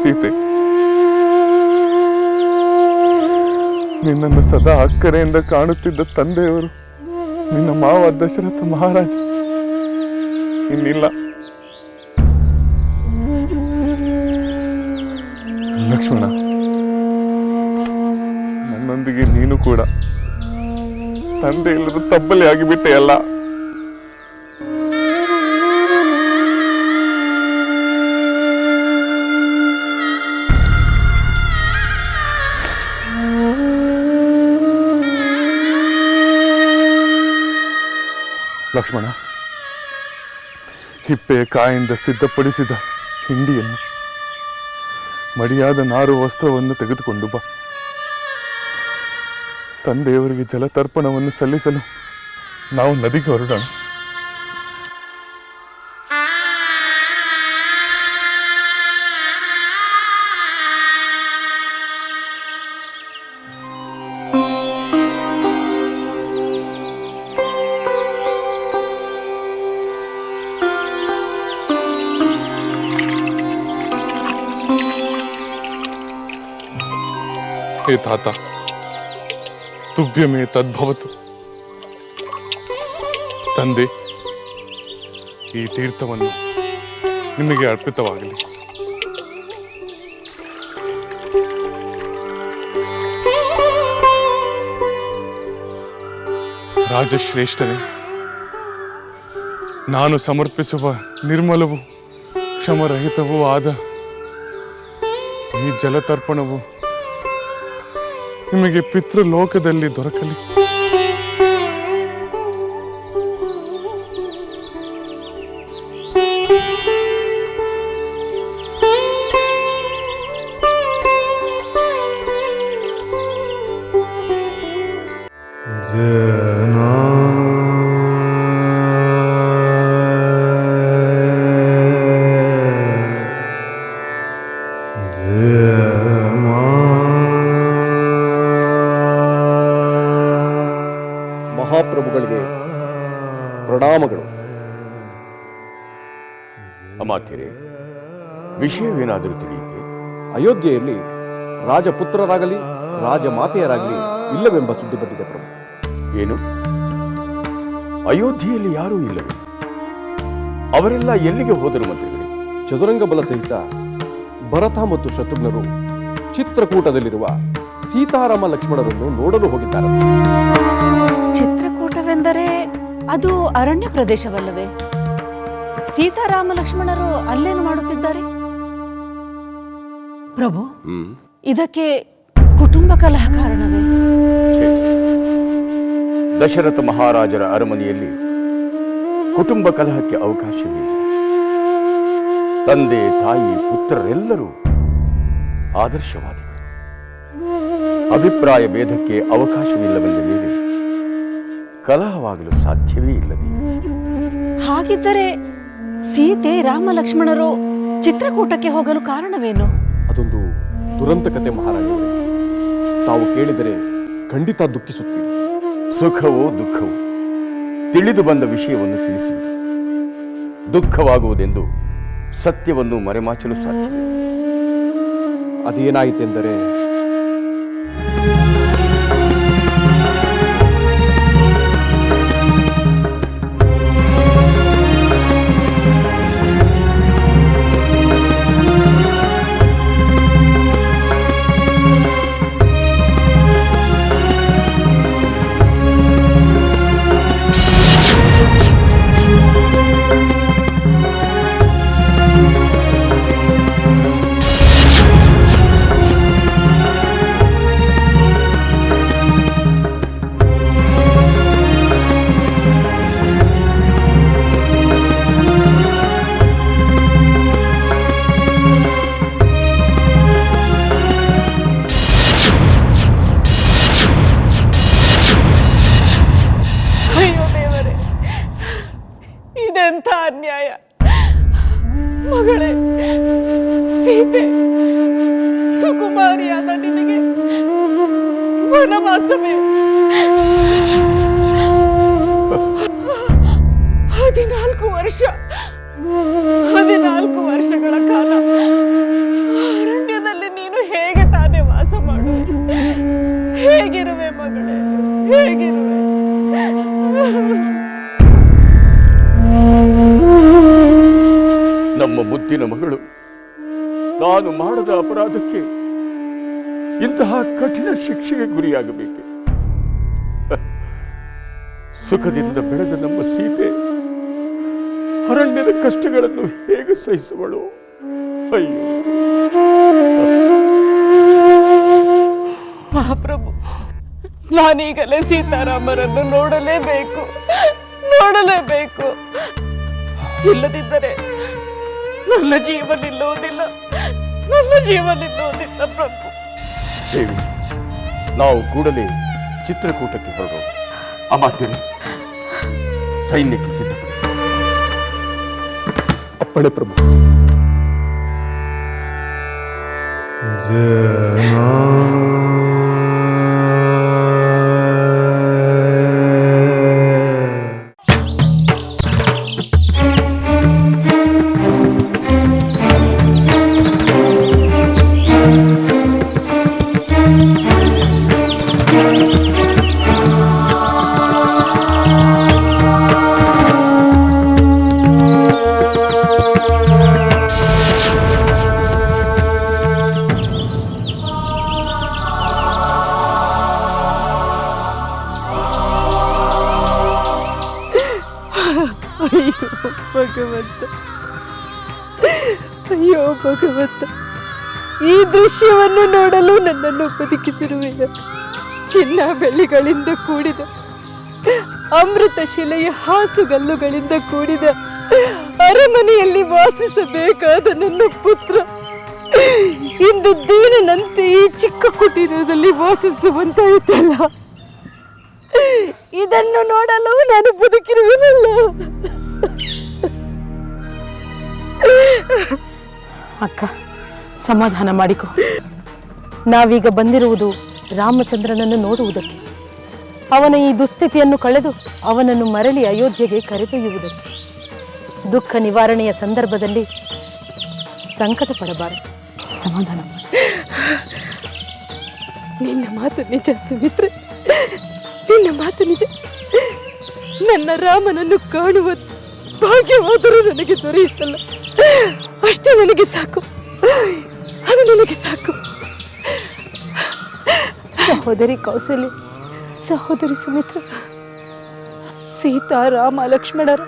ಸೀತೆ. ನಿನ್ನನ್ನು ಸದಾ ಅಕ್ಕರೆಯಿಂದ ಕಾಣುತ್ತಿದ್ದ ತಂದೆಯವರು ನಿನ್ನ ಮಾವ ದಶರಥ ಮಹಾರಾಜ ಇನ್ನಿಲ್ಲ. ಲಕ್ಷ್ಮಣ, ನನ್ನೊಂದಿಗೆ ನೀನು ಕೂಡ ತಂದೆ ಇಲ್ಲದ ತಬ್ಬಲಿ ಆಗಿಬಿಟ್ಟೆ ಅಲ್ಲ. ಲಕ್ಷ್ಮಣ, ಹಿಪ್ಪೆಯ ಕಾಯಿಂದ ಸಿದ್ಧಪಡಿಸಿದ ಹಿಂಡಿಯನ್ನು, ಮಡಿಯಾದ ನಾರು ವಸ್ತ್ರವನ್ನು ತೆಗೆದುಕೊಂಡು ಬಾ. ತಂದೆಯವರಿಗೆ ಜಲತರ್ಪಣವನ್ನು ಸಲ್ಲಿಸಲು ನಾವು ನದಿಗೆ ಹೊರಡೋಣ. हे ताता, तुभ्यमे तद्भवतु. ತಂದೆ, ಈ ತೀರ್ಥವನ್ನು ನಿಮಗೆ ಅರ್ಪಿತವಾಗಲಿ. ರಾಜಶ್ರೇಷ್ಠನೇ, ನಾನು ಸಮರ್ಪಿಸುವ ನಿರ್ಮಲವೂ ಕ್ಷಮರಹಿತವೂ ಆದ ಈ ಜಲತರ್ಪಣವು ನಿಮಗೆ ಪಿತೃಲೋಕದಲ್ಲಿ ದೊರಕಲಿ. ಮಹಾಪ್ರಭುಗಳಿಗೆ ಪ್ರಣಾಮಗಳು. ಅಮಾತ್ಯರೇ, ವಿಷಯವೇನಾದರೂ ತಿಳಿಯುತ್ತೆ? ಅಯೋಧ್ಯೆಯಲ್ಲಿ ರಾಜಪುತ್ರರಾಗಲಿ ರಾಜಮಾತೆಯರಾಗಲಿ ಇಲ್ಲವೆಂಬ ಸುದ್ದಿ ಬಂದಿದೆ ಪ್ರಭು. ಏನು? ಅಯೋಧ್ಯೆಯಲ್ಲಿ ಯಾರೂ ಇಲ್ಲವೇ? ಅವರೆಲ್ಲ ಎಲ್ಲಿಗೆ ಹೋದರು ಮಂತ್ರಿಗಳೇ? ಚದುರಂಗ ಬಲ ಸಹಿತ ಭರತ ಮತ್ತು ಶತ್ರುಘ್ನರು ಚಿತ್ರಕೂಟದಲ್ಲಿರುವ ಸೀತಾರಾಮ ಲಕ್ಷ್ಮಣರನ್ನು ನೋಡಲು ಹೋಗಿದ್ದಾರೆ. ಚಿತ್ರಕೂಟವೆಂದರೆ ಅದು ಅರಣ್ಯ ಪ್ರದೇಶವಲ್ಲವೇ? ಸೀತಾರಾಮ ಲಕ್ಷ್ಮಣರು ಅಲ್ಲೇನು ಮಾಡುತ್ತಿದ್ದಾರೆ? ಪ್ರಭು, ಇದಕ್ಕೆ ಕುಟುಂಬ ಕಲಹ ಕಾರಣವೇ? ದಶರಥ ಮಹಾರಾಜರ ಅರಮನೆಯಲ್ಲಿ ಕುಟುಂಬ ಕಲಹಕ್ಕೆ ಅವಕಾಶವಿಲ್ಲ. ತಂದೆ, ತಾಯಿ, ಪುತ್ರರೆಲ್ಲರೂ ಆದರ್ಶವಾದಿಗಳು. ಅಭಿಪ್ರಾಯ ಭೇದಕ್ಕೆ ಅವಕಾಶವಿಲ್ಲವೆಂದ ಮೇಲೆ ಕಲಹವಾಗಲು ಸಾಧ್ಯವೇ ಇಲ್ಲದೆ. ಹಾಗಿದ್ದರೆ ಸೀತೆ ರಾಮ ಲಕ್ಷ್ಮಣರು ಚಿತ್ರಕೂಟಕ್ಕೆ ಹೋಗಲು ಕಾರಣವೇನು? ಅದೊಂದು ದುರಂತ ಕತೆ ಮಹಾರಾಜರೇ. ತಾವು ಕೇಳಿದರೆ ಖಂಡಿತ ದುಃಖಿಸುತ್ತೀರಿ. ಸುಖವೋ ದುಃಖವೋ ತಿಳಿದು ಬಂದ ವಿಷಯವನ್ನು ತಿಳಿಸಿದೆ. ದುಃಖವಾಗುವುದೆಂದು ಸತ್ಯವನ್ನು ಮರೆಮಾಚಲು ಸಾಧ್ಯವಿಲ್ಲ. ಅದೇನಾಯಿತೆಂದರೆ, ಇದೆಂಥ ಅನ್ಯಾಯ! ಮಗಳೇ ಸೀತೆ, ಸುಕುಮಾರಿಯಾದ ನಿನಗೆ ವನವಾಸವೇ? 14 ವರ್ಷಗಳ ಕಾಲ ನಮ್ಮ ಮುದ್ದಿನ ಮಗಳು ನಾನು ಮಾಡದ ಅಪರಾಧಕ್ಕೆ ಇಂತಹ ಕಠಿಣ ಶಿಕ್ಷೆಗೆ ಗುರಿಯಾಗಬೇಕೆ? ಸುಖದಿಂದ ಬೆಳೆದ ನಮ್ಮ ಸೀತೆ ಅರಣ್ಯದ ಕಷ್ಟಗಳನ್ನು ಹೇಗೆ ಸಹಿಸುವಳು? ಅಯ್ಯೋ ಮಹಾಪ್ರಭು, ನಾನೀಗಲೇ ಸೀತಾರಾಮರನ್ನು ನೋಡಲೇಬೇಕು. ಇಲ್ಲದಿದ್ದರೆ ನನ್ನ ಜೀವ ನಿಲ್ಲುವುದಿಲ್ಲ ಪ್ರಭು. ದೇವಿ, ನಾವು ಕೂಡಲೇ ಚಿತ್ರಕೂಟಕ್ಕೆ ಹೊರಡೋಣ. ಅಮಾತ್ಯರೇ, ಸೈನ್ಯಕ್ಕೆ ಸಿದ್ಧಪಡಿಸಿ. ಅಪ್ಪಣೆ ಪ್ರಭು. ಅಯ್ಯೋ ಭಗವಂತ, ಈ ದೃಶ್ಯವನ್ನು ನೋಡಲು ನನ್ನನ್ನು ಬದುಕಿಸಿರುವೆ. ಚಿನ್ನ ಬೆಳ್ಳಿಗಳಿಂದ ಕೂಡಿದ, ಅಮೃತ ಶಿಲೆಯ ಹಾಸುಗಲ್ಲುಗಳಿಂದ ಕೂಡಿದ ಅರಮನೆಯಲ್ಲಿ ವಾಸಿಸಬೇಕಾದ ನನ್ನ ಪುತ್ರ ಇಂದು ದೀನನಂತೆ ಈ ಚಿಕ್ಕ ಕುಟೀರದಲ್ಲಿ ವಾಸಿಸುವಂತಾಯಿತಲ್ಲ. ಇದನ್ನು ನೋಡಲು ನಾನು ಬದುಕಿರುವೆನಲ್ಲ. ಅಕ್ಕ, ಸಮಾಧಾನ ಮಾಡಿಕೊ. ನಾವೀಗ ಬಂದಿರುವುದು ರಾಮಚಂದ್ರನನ್ನು ನೋಡುವುದಕ್ಕೆ, ಅವನ ಈ ದುಸ್ಥಿತಿಯನ್ನು ಕಳೆದು ಅವನನ್ನು ಮರಳಿ ಅಯೋಧ್ಯೆಗೆ ಕರೆದೊಯ್ಯುವುದಕ್ಕೆ. ದುಃಖ ನಿವಾರಣೆಯ ಸಂದರ್ಭದಲ್ಲಿ ಸಂಕಟ ಪಡಬಾರದು. ಸಮಾಧಾನ ಮಾಡು. ನಿನ್ನ ಮಾತು ನಿಜ ಸುಮಿತ್ರೆ, ನಿನ್ನ ಮಾತು ನಿಜ. ನನ್ನ ರಾಮನನ್ನು ಕಾಣುವ ಭಾಗ್ಯವಾದರೂ ನನಗೆ ದೊರೆಯುತ್ತಲ್ಲ, ಅಷ್ಟೇ ನನಗೆ ಸಾಕು. ಅದು ನನಗೆ ಸಾಕು. ಸಹೋದರಿ ಕೌಸಲ್ಯ, ಸಹೋದರಿ ಸುಮಿತ್ರ, ಸೀತಾ ರಾಮ ಲಕ್ಷ್ಮಣರ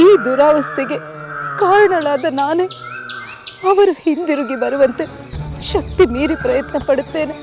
ಈ ದುರಾವಸ್ಥೆಗೆ ಕಾರಣಳಾದ ನಾನೇ ಅವರು ಹಿಂದಿರುಗಿ ಬರುವಂತೆ ಶಕ್ತಿ ಮೀರಿ ಪ್ರಯತ್ನ ಪಡುತ್ತೇನೆ.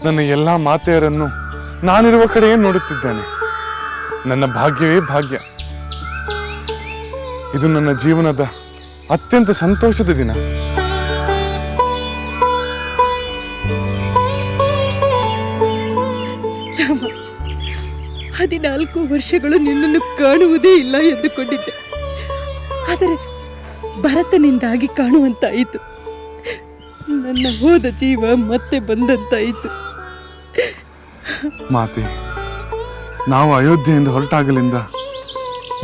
ನನ್ನ ಎಲ್ಲ ಮಾತೆಯರನ್ನು ನಾನಿರುವ ಕಡೆಯೇ ನೋಡುತ್ತಿದ್ದೇನೆ. ನನ್ನ ಭಾಗ್ಯವೇ ಭಾಗ್ಯ. ಇದು ನನ್ನ ಜೀವನದ ಅತ್ಯಂತ ಸಂತೋಷದ ದಿನ. ರಾಮ, 14 ವರ್ಷಗಳು ನಿನ್ನನ್ನು ಕಾಣುವುದೇ ಇಲ್ಲ ಎಂದುಕೊಂಡಿದ್ದೆ. ಆದರೆ ಭರತನಿಂದಾಗಿ ಕಾಣುವಂತಾಯಿತು. ನನ್ನ ಹೋದ ಜೀವ ಮತ್ತೆ ಬಂದಂತಾಯಿತು. ಮಾತೆ, ನಾವು ಅಯೋಧ್ಯೆಯಿಂದ ಹೊರಟಾಗಲಿಂದ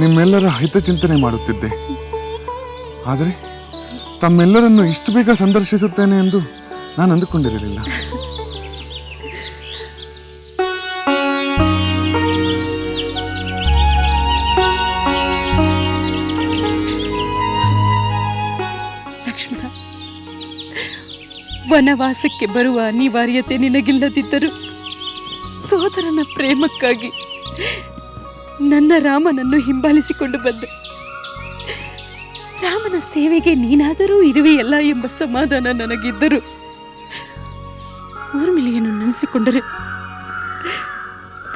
ನಿಮ್ಮೆಲ್ಲರ ಹಿತಚಿಂತನೆ ಮಾಡುತ್ತಿದ್ದೆ. ಆದರೆ ತಮ್ಮೆಲ್ಲರನ್ನು ಇಷ್ಟು ಬೇಗ ಸಂದರ್ಶಿಸುತ್ತೇನೆ ಎಂದು ನಾನು ಅಂದುಕೊಂಡಿರಲಿಲ್ಲ. ಲಕ್ಷ್ಮಣ, ವನವಾಸಕ್ಕೆ ಬರುವ ಅನಿವಾರ್ಯತೆ ನಿನಗಿಲ್ಲದಿದ್ದರೂ ಸೋದರನ ಪ್ರೇಮಕ್ಕಾಗಿ ನನ್ನ ರಾಮನನ್ನು ಹಿಂಬಾಲಿಸಿಕೊಂಡು ಬಂದೆ. ರಾಮನ ಸೇವೆಗೆ ನೀನಾದರೂ ಇರುವೆಯಲ್ಲ ಎಂಬ ಸಮಾಧಾನ ನನಗಿದ್ದರೂ ಊರ್ಮಿಳೆಯನ್ನು ನೆನೆಸಿಕೊಂಡರೆ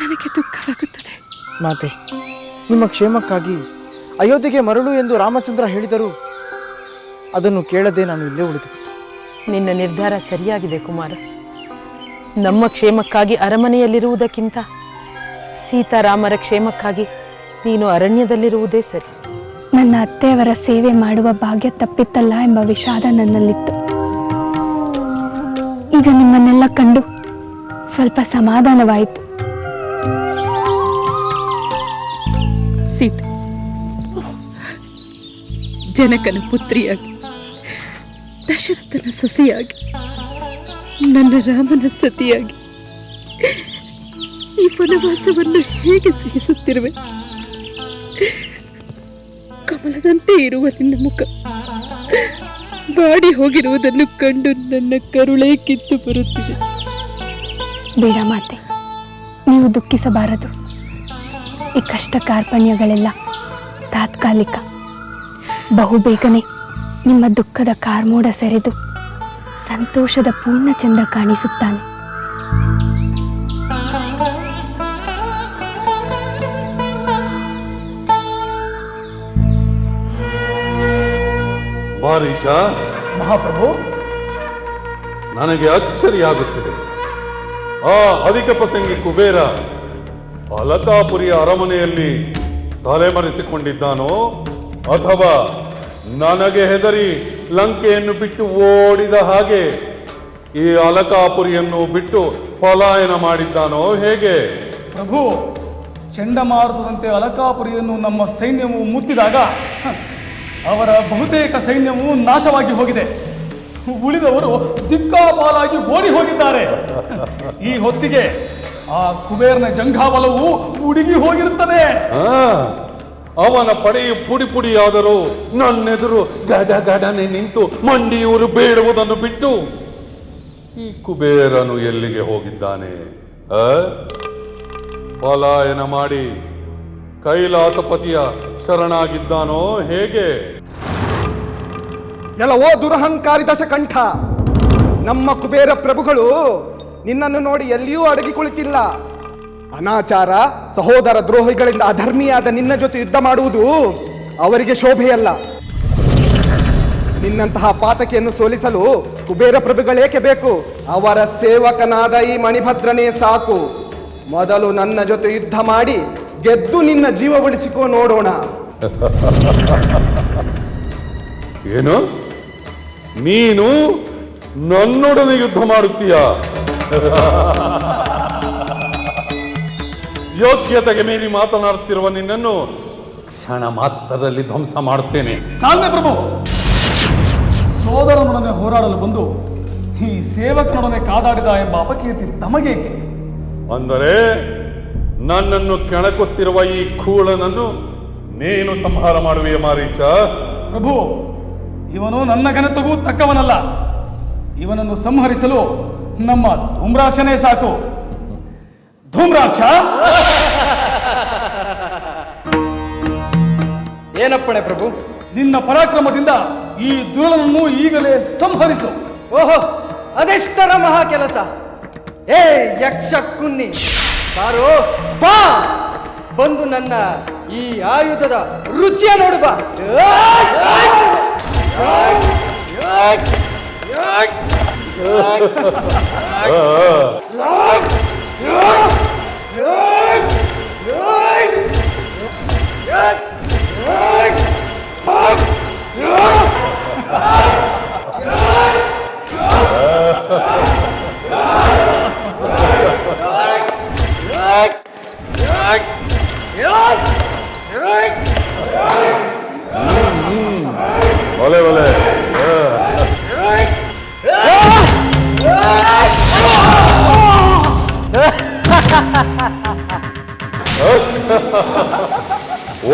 ನನಗೆ ದುಃಖವಾಗುತ್ತದೆ. ಮಾತೆ, ನಿಮ್ಮ ಕ್ಷೇಮಕ್ಕಾಗಿ ಅಯೋಧ್ಯೆಗೆ ಮರಳು ಎಂದು ರಾಮಚಂದ್ರ ಹೇಳಿದರು. ಅದನ್ನು ಕೇಳದೆ ನಾನು ಇಲ್ಲೇ ಉಳಿದು. ನಿನ್ನ ನಿರ್ಧಾರ ಸರಿಯಾಗಿದೆ ಕುಮಾರ. ನಮ್ಮ ಕ್ಷೇಮಕ್ಕಾಗಿ ಅರಮನೆಯಲ್ಲಿರುವುದಕ್ಕಿಂತ ಸೀತಾರಾಮರ ಕ್ಷೇಮಕ್ಕಾಗಿ ನೀನು ಅರಣ್ಯದಲ್ಲಿರುವುದೇ ಸರಿ. ನನ್ನ ಅತ್ತೆಯವರ ಸೇವೆ ಮಾಡುವ ಭಾಗ್ಯ ತಪ್ಪಿತ್ತಲ್ಲ ಎಂಬ ವಿಷಾದ ನನ್ನಲ್ಲಿತ್ತು. ಈಗ ನಿಮ್ಮನ್ನೆಲ್ಲ ಕಂಡು ಸ್ವಲ್ಪ ಸಮಾಧಾನವಾಯಿತು. ಸೀತೆ, ಜನಕನ ಪುತ್ರಿಯಾಗಿ, ದಶರಥನ ಸೊಸೆಯಾಗಿ, ನನ್ನ ರಾಮನ ಸತಿಯಾಗಿ ಈ ವನವಾಸವನ್ನು ಹೇಗೆ ಸಹಿಸುತ್ತಿರುವೆ? ಕಮಲದಂತೆ ಇರುವ ನಿನ್ನ ಮುಖ ಬಾಡಿ ಹೋಗಿರುವುದನ್ನು ಕಂಡು ನನ್ನ ಕರುಳೇ ಕಿತ್ತು ಬರುತ್ತಿದೆ. ಬೇಡ ಮಾತೆ, ನೀವು ದುಃಖಿಸಬಾರದು. ಈ ಕಷ್ಟ ಕಾರ್ಪಣ್ಯಗಳೆಲ್ಲ ತಾತ್ಕಾಲಿಕ. ಬಹುಬೇಗನೆ ನಿಮ್ಮ ದುಃಖದ ಕಾರ್ಮೋಡ ಸೆರೆದು ಸಂತೋಷದ ಪೂರ್ಣಚಂದ್ರ ಕಾಣಿಸುತ್ತಾನೆ. ಮಾರೀಚ, ಮಹಾಪ್ರಭು, ನನಗೆ ಅಚ್ಚರಿಯಾಗುತ್ತಿದೆ. ಆ ಅಧಿಕ ಪ್ರಸಂಗಿ ಕುಬೇರ ಅಲಕಾಪುರಿಯ ಅರಮನೆಯಲ್ಲಿ ತಲೆಮರೆಸಿಕೊಂಡಿದ್ದಾನೋ ಅಥವಾ ನನಗೆ ಹೆದರಿ ಲಂಕೆಯನ್ನು ಬಿಟ್ಟು ಓಡಿದ ಹಾಗೆ ಈ ಅಲಕಾಪುರಿಯನ್ನು ಬಿಟ್ಟು ಪಲಾಯನ ಮಾಡಿದ್ದಾನೋ ಹೇಗೆ? ಪ್ರಭು, ಚಂಡಮಾರುತದಂತೆ ಅಲಕಾಪುರಿಯನ್ನು ನಮ್ಮ ಸೈನ್ಯವು ಮುತ್ತಿದಾಗ ಅವರ ಬಹುತೇಕ ಸೈನ್ಯವು ನಾಶವಾಗಿ ಹೋಗಿದೆ. ಉಳಿದವರು ದಿಕ್ಕಾಪಾಲಾಗಿ ಓಡಿ ಹೋಗಿದ್ದಾರೆ. ಈ ಹೊತ್ತಿಗೆ ಆ ಕುಬೇರನ ಜಂಘಾಬಲವು ಉಡುಗಿ ಹೋಗಿರುತ್ತದೆ. ಅವನ ಪಡೆಯು ಪುಡಿ ಪುಡಿಯಾದರೂ ನನ್ನೆದುರು ಗಡಗಡನೆ ನಿಂತು ಮಂಡಿಯೂರು ಬೇಡುವುದನ್ನು ಬಿಟ್ಟು ಈ ಕುಬೇರನು ಎಲ್ಲಿಗೆ ಹೋಗಿದ್ದಾನೆ? ಪಲಾಯನ ಮಾಡಿ ಕೈಲಾಸಪತಿಯ ಶರಣಾಗಿದ್ದಾನೋ ಹೇಗೆ? ಎಲ್ಲವೋ ದುರಹಂಕಾರಿ ದಶಕಂಠ, ನಮ್ಮ ಕುಬೇರ ಪ್ರಭುಗಳು ನಿನ್ನನ್ನು ನೋಡಿ ಎಲ್ಲಿಯೂ ಅಡಗಿ ಕುಳಿತಿಲ್ಲ. ಅನಾಚಾರ, ಸಹೋದರ ದ್ರೋಹಿಗಳಿಂದ ಅಧರ್ಮಿಯಾದ ನಿನ್ನ ಜೊತೆ ಯುದ್ಧ ಮಾಡುವುದು ಅವರಿಗೆ ಶೋಭೆಯಲ್ಲ. ನಿನ್ನಂತಹ ಪಾತಕಿಯನ್ನು ಸೋಲಿಸಲು ಕುಬೇರ ಪ್ರಭುಗಳೇಕೆ ಬೇಕು? ಅವರ ಸೇವಕನಾದ ಈ ಮಣಿಭದ್ರನೇ ಸಾಕು. ಮೊದಲು ನನ್ನ ಜೊತೆ ಯುದ್ಧ ಮಾಡಿ ಗೆದ್ದು ನಿನ್ನ ಜೀವ ಉಳಿಸಿಕೋ ನೋಡೋಣ. ಏನು? ನೀನು ನನ್ನೊಡನೆ ಯುದ್ಧ ಮಾಡುತ್ತೀಯಾ? ಯೋಗ್ಯತೆಗೆ ಮೀರಿ ಮಾತನಾಡುತ್ತಿರುವ ನಿನ್ನನ್ನು ಕ್ಷಣ ಮಾತ್ರದಲ್ಲಿ ಧ್ವಂಸ ಮಾಡುತ್ತೇನೆ. ತಾಳ್ಮೆ ಪ್ರಭು. ಸೋದರನೊಡನೆ ಹೋರಾಡಲು ಬಂದು ಈ ಸೇವಕನೊಡನೆ ಕಾದಾಡಿದ ಎಂಬ ಅಪಕೀರ್ತಿ ತಮಗೇಕೆ? ಅಂದರೆ ನನ್ನನ್ನು ಕೆಣಕುತ್ತಿರುವ ಈ ಕೂಳನನ್ನು ನೀನು ಸಂಹಾರ ಮಾಡುವೆಯ ಮಾರೀಚ? ಪ್ರಭು, ಇವನು ನನ್ನ ಘನತೆಗೂ ತಕ್ಕವನಲ್ಲ. ಇವನನ್ನು ಸಂಹರಿಸಲು ನಮ್ಮ ಧೂಮ್ರಾಕ್ಷನೇ ಸಾಕು. ಧೂಮ್ರಾಕ್ಷ, ಏನಪ್ಪಣೆ ಪ್ರಭು? ನಿನ್ನ ಪರಾಕ್ರಮದಿಂದ ಈ ದುರುಳನನ್ನು ಈಗಲೇ ಸಂಹರಿಸು. ಓಹೋ, ಅದೆಷ್ಟರ ಮಹಾ ಕೆಲಸ! ಏ ಯಕ್ಷ ಕುನ್ನಿ, ಬಾರೋ ಬಾ, ಬಂದು ನನ್ನ ಈ ಆಯುಧದ ರುಚಿಯ ನೋಡು ಬಾ. ಭಲೆ ಭಲೆ.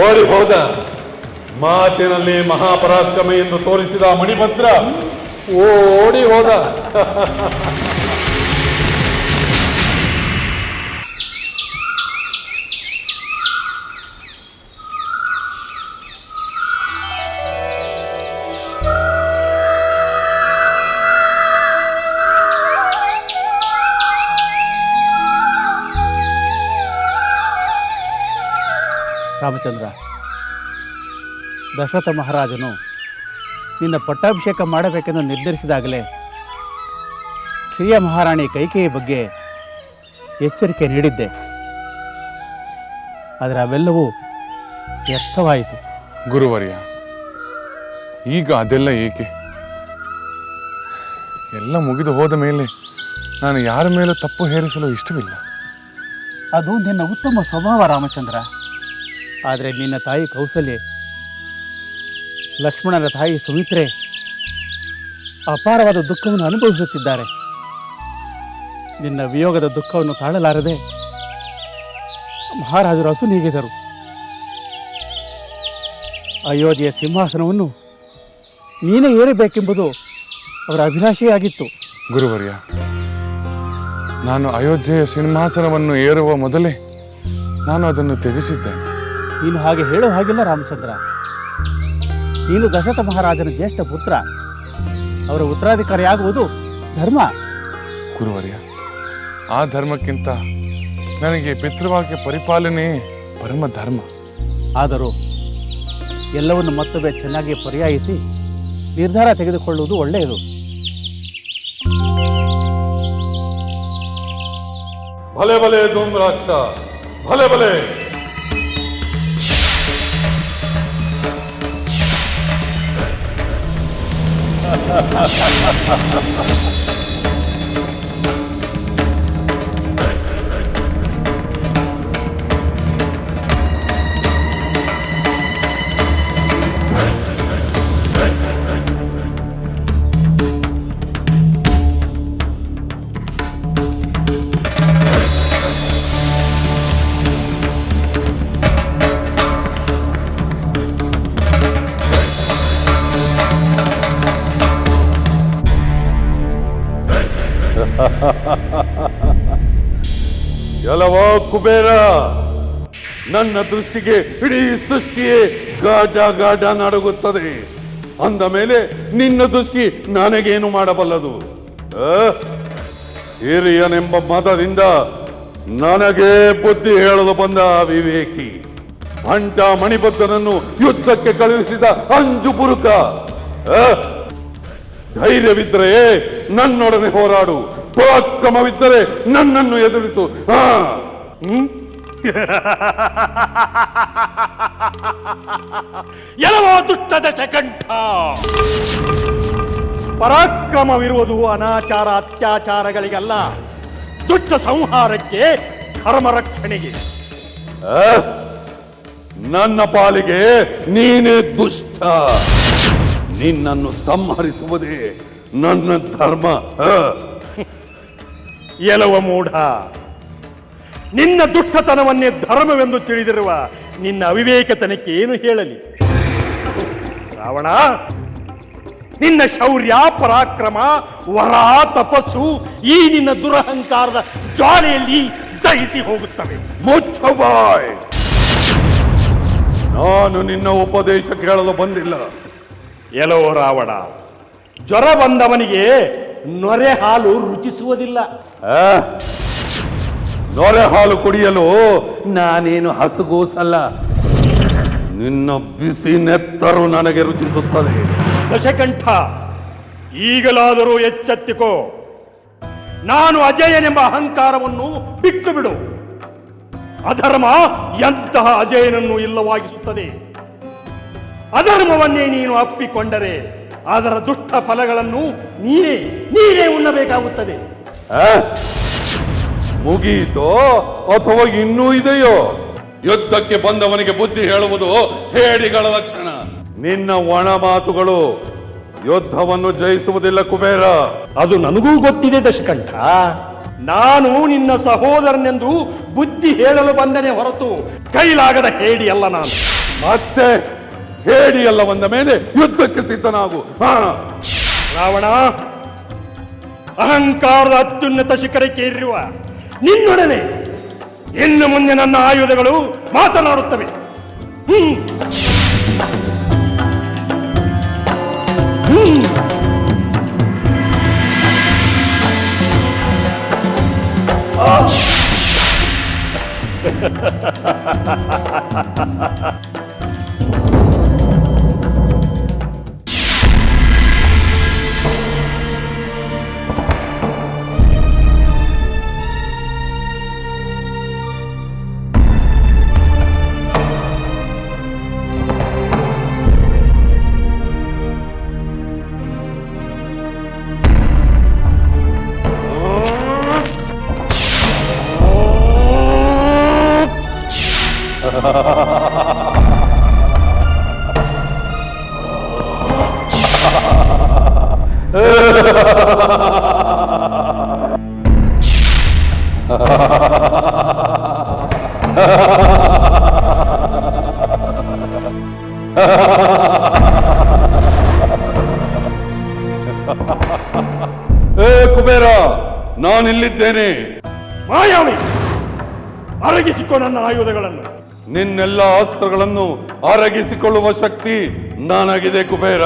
ಓಡಿ ಹೋದ. ಮಾತಿನಲ್ಲಿ ಮಹಾಪರಾಕ್ರಮ ಎಂದು ತೋರಿಸಿದ ಮಣಿಭದ್ರ ಓಡಿ ಹೋದ. ರಾಮಚಂದ್ರ, ದಶರಥ ಮಹಾರಾಜನು ನಿನ್ನ ಪಟ್ಟಾಭಿಷೇಕ ಮಾಡಬೇಕೆಂದು ನಿರ್ಧರಿಸಿದಾಗಲೇ ಕಿರಿಯ ಮಹಾರಾಣಿ ಕೈಕೇಯಿ ಬಗ್ಗೆ ಎಚ್ಚರಿಕೆ ನೀಡಿದ್ದೆ. ಆದರೆ ಅವೆಲ್ಲವೂ ವ್ಯರ್ಥವಾಯಿತು. ಗುರುವರ್ಯ, ಈಗ ಅದೆಲ್ಲ ಏಕೆ? ಎಲ್ಲ ಮುಗಿದು ಹೋದ ಮೇಲೆ ನಾನು ಯಾರ ಮೇಲೂ ತಪ್ಪು ಹೇರಿಸಲು ಇಷ್ಟವಿಲ್ಲ. ಅದು ನಿನ್ನ ಉತ್ತಮ ಸ್ವಭಾವ ರಾಮಚಂದ್ರ. ಆದರೆ ನಿನ್ನ ತಾಯಿ ಕೌಸಲ್ಯೆ, ಲಕ್ಷ್ಮಣನ ತಾಯಿ ಸುಮಿತ್ರೆ ಅಪಾರವಾದ ದುಃಖವನ್ನು ಅನುಭವಿಸುತ್ತಿದ್ದಾರೆ. ನಿನ್ನ ವಿಯೋಗದ ದುಃಖವನ್ನು ತಾಳಲಾರದೆ ಮಹಾರಾಜರು ಅಸುನೀಗಿದರು. ಅಯೋಧ್ಯೆಯ ಸಿಂಹಾಸನವನ್ನು ನೀನೇ ಏರಬೇಕೆಂಬುದು ಅವರ ಅಭಿಲಾಷೆಯಾಗಿತ್ತು. ಗುರುವರ್ಯ, ನಾನು ಅಯೋಧ್ಯೆಯ ಸಿಂಹಾಸನವನ್ನು ಏರುವ ಮೊದಲೇ ನಾನು ಅದನ್ನು ತ್ಯಜಿಸಿದ್ದೇನೆ. ನೀನು ಹಾಗೆ ಹೇಳೋ ಹಾಗಿಲ್ಲ ರಾಮಚಂದ್ರ. ನೀನು ದಶರಥ ಮಹಾರಾಜನ ಜ್ಯೇಷ್ಠ ಪುತ್ರ. ಅವರ ಉತ್ತರಾಧಿಕಾರಿಯಾಗುವುದು ಧರ್ಮ. ಗುರುವರ್ಯ, ಆ ಧರ್ಮಕ್ಕಿಂತ ನನಗೆ ಪಿತೃವಾಕ್ಯ ಪರಿಪಾಲನೆ ಪರಮ ಧರ್ಮ. ಆದರೂ ಎಲ್ಲವನ್ನು ಮತ್ತೊಮ್ಮೆ ಚೆನ್ನಾಗಿ ಪರ್ಯಾಯಿಸಿ ನಿರ್ಧಾರ ತೆಗೆದುಕೊಳ್ಳುವುದು ಒಳ್ಳೆಯದು. ಭಲೆ ಭಲೆ ಧೂಮ್ರಾಕ್ಷ, ಭಲೆ ಭಲೆ. ಎಲ್ಲವೋ ಕುಬೇರ, ನನ್ನ ದೃಷ್ಟಿಗೆ ಇಡೀ ಸೃಷ್ಟಿಯೇ ಗಾಢ ಗಾಢ ನಡುಗುತ್ತದೆ. ಅಂದ ಮೇಲೆ ನಿನ್ನ ದೃಷ್ಟಿ ನನಗೇನು ಮಾಡಬಲ್ಲದು? ಹಿರಿಯನೆಂಬ ಮದದಿಂದ ನನಗೆ ಬುದ್ಧಿ ಹೇಳಲು ಬಂದ ವಿವೇಕಿ, ಅಂಟ ಮಣಿಬದ್ಧನನ್ನು ಯುದ್ಧಕ್ಕೆ ಕಳುಹಿಸಿದ ಅಂಜು ಪುರುಕ. ಧೈರ್ಯವಿದ್ದರೆ ನನ್ನೊಡನೆ ಹೋರಾಡು, ಪರಾಕ್ರಮವಿದ್ದರೆ ನನ್ನನ್ನು ಎದುರಿಸು. ಎಲ್ಲವೋ ದುಷ್ಟದ ಶಕಂಠ, ಪರಾಕ್ರಮವಿರುವುದು ಅನಾಚಾರ ಅತ್ಯಾಚಾರಗಳಿಗಲ್ಲ, ದುಷ್ಟ ಸಂಹಾರಕ್ಕೆ, ಧರ್ಮ ರಕ್ಷಣೆಗೆ. ನನ್ನ ಪಾಲಿಗೆ ನೀನೇ ದುಷ್ಟ. ನಿನ್ನನ್ನು ಸಂಹರಿಸುವುದೇ ನನ್ನ ಧರ್ಮ. ಎಲವ ಮೂಢ, ನಿನ್ನ ದುಷ್ಟತನವನ್ನೇ ಧರ್ಮವೆಂದು ತಿಳಿದಿರುವ ನಿನ್ನ ಅವಿವೇಕತನಕ್ಕೆ ಏನು ಹೇಳಲಿ? ರಾವಣ, ನಿನ್ನ ಶೌರ್ಯ ಪರಾಕ್ರಮ ವರ ತಪಸ್ಸು ಈ ನಿನ್ನ ದುರಹಂಕಾರದ ಜ್ವಾಲೆಯಲ್ಲಿ ದಹಿಸಿ ಹೋಗುತ್ತವೆ. ಮುಚ್ಚು ಬಾಯ್, ನಾನು ನಿನ್ನ ಉಪದೇಶ ಕೇಳಲು ಬಂದಿಲ್ಲ. ಎಲೋ ರಾವಣ, ಜ್ವರ ಬಂದವನಿಗೆ ನೊರೆ ಹಾಲು ರುಚಿಸುವುದಿಲ್ಲ. ನೊರೆ ಹಾಲು ಕುಡಿಯಲು ನಾನೇನು ಹಸುಗೂಸಲ್ಲ. ನಿನ್ನ ಬಿಸಿ ನೆತ್ತರು ನನಗೆ ರುಚಿಸುತ್ತದೆ. ದಶಕಂಠ, ಈಗಲಾದರೂ ಎಚ್ಚೆತ್ತಿಕೋ. ನಾನು ಅಜಯನೆಂಬ ಅಹಂಕಾರವನ್ನು ಬಿಟ್ಟು ಬಿಡು. ಅಧರ್ಮ ಎಂತಹ ಅಜಯನನ್ನು ಇಲ್ಲವಾಗಿಸುತ್ತದೆ. ಅಧರ್ಮವನ್ನೇ ನೀನು ಅಪ್ಪಿಕೊಂಡರೆ ಅದರ ದುಷ್ಟ ಫಲಗಳನ್ನು ನೀನೇ ಉಣ್ಣಬೇಕಾಗುತ್ತದೆ. ಮುಗಿಯಿತೋ ಅಥವಾ ಇನ್ನೂ ಇದೆಯೋ? ಯುದ್ಧಕ್ಕೆ ಬಂದವನಿಗೆ ಬುದ್ಧಿ ಹೇಳುವುದು ಹೇಡಿಗಳ ಲಕ್ಷಣ. ನಿನ್ನ ಒಣ ಮಾತುಗಳು ಯುದ್ಧವನ್ನು ಜಯಿಸುವುದಿಲ್ಲ ಕುಬೇರ. ಅದು ನನಗೂ ಗೊತ್ತಿದೆ ದಶಕಂಠ. ನಾನು ನಿನ್ನ ಸಹೋದರನೆಂದು ಬುದ್ಧಿ ಹೇಳಲು ಬಂದನೆ ಹೊರತು ಕೈಲಾಗದ ಹೇಡಿ ಅಲ್ಲ ನಾನು. ಮತ್ತೆ ಹೇಡಿ ಅಲ್ಲ ಬಂದ ಮೇಲೆ ಯುದ್ಧಕ್ಕೆ ಸಿದ್ಧನಾಗು. ರಾವಣ, ಅಹಂಕಾರದ ಅತ್ಯುನ್ನತ ಶಿಖರಕ್ಕೇರಿರುವ ನಿನ್ನೊಡನೆ ಇನ್ನು ಮುಂದೆ ನನ್ನ ಆಯುಧಗಳು ಮಾತನಾಡುತ್ತವೆ. ಕುಬೇರ, ನಾನಿಲ್ಲಿದ್ದೇನೆ. ಮಾಯಾವಿ, ಅರಗಿಸಿಕೊ ನನ್ನ ಆಯುಧಗಳನ್ನು. ನಿನ್ನೆಲ್ಲ ಅಸ್ತ್ರಗಳನ್ನು ಅರಗಿಸಿಕೊಳ್ಳುವ ಶಕ್ತಿ ನನಗಿದೆ ಕುಬೇರ.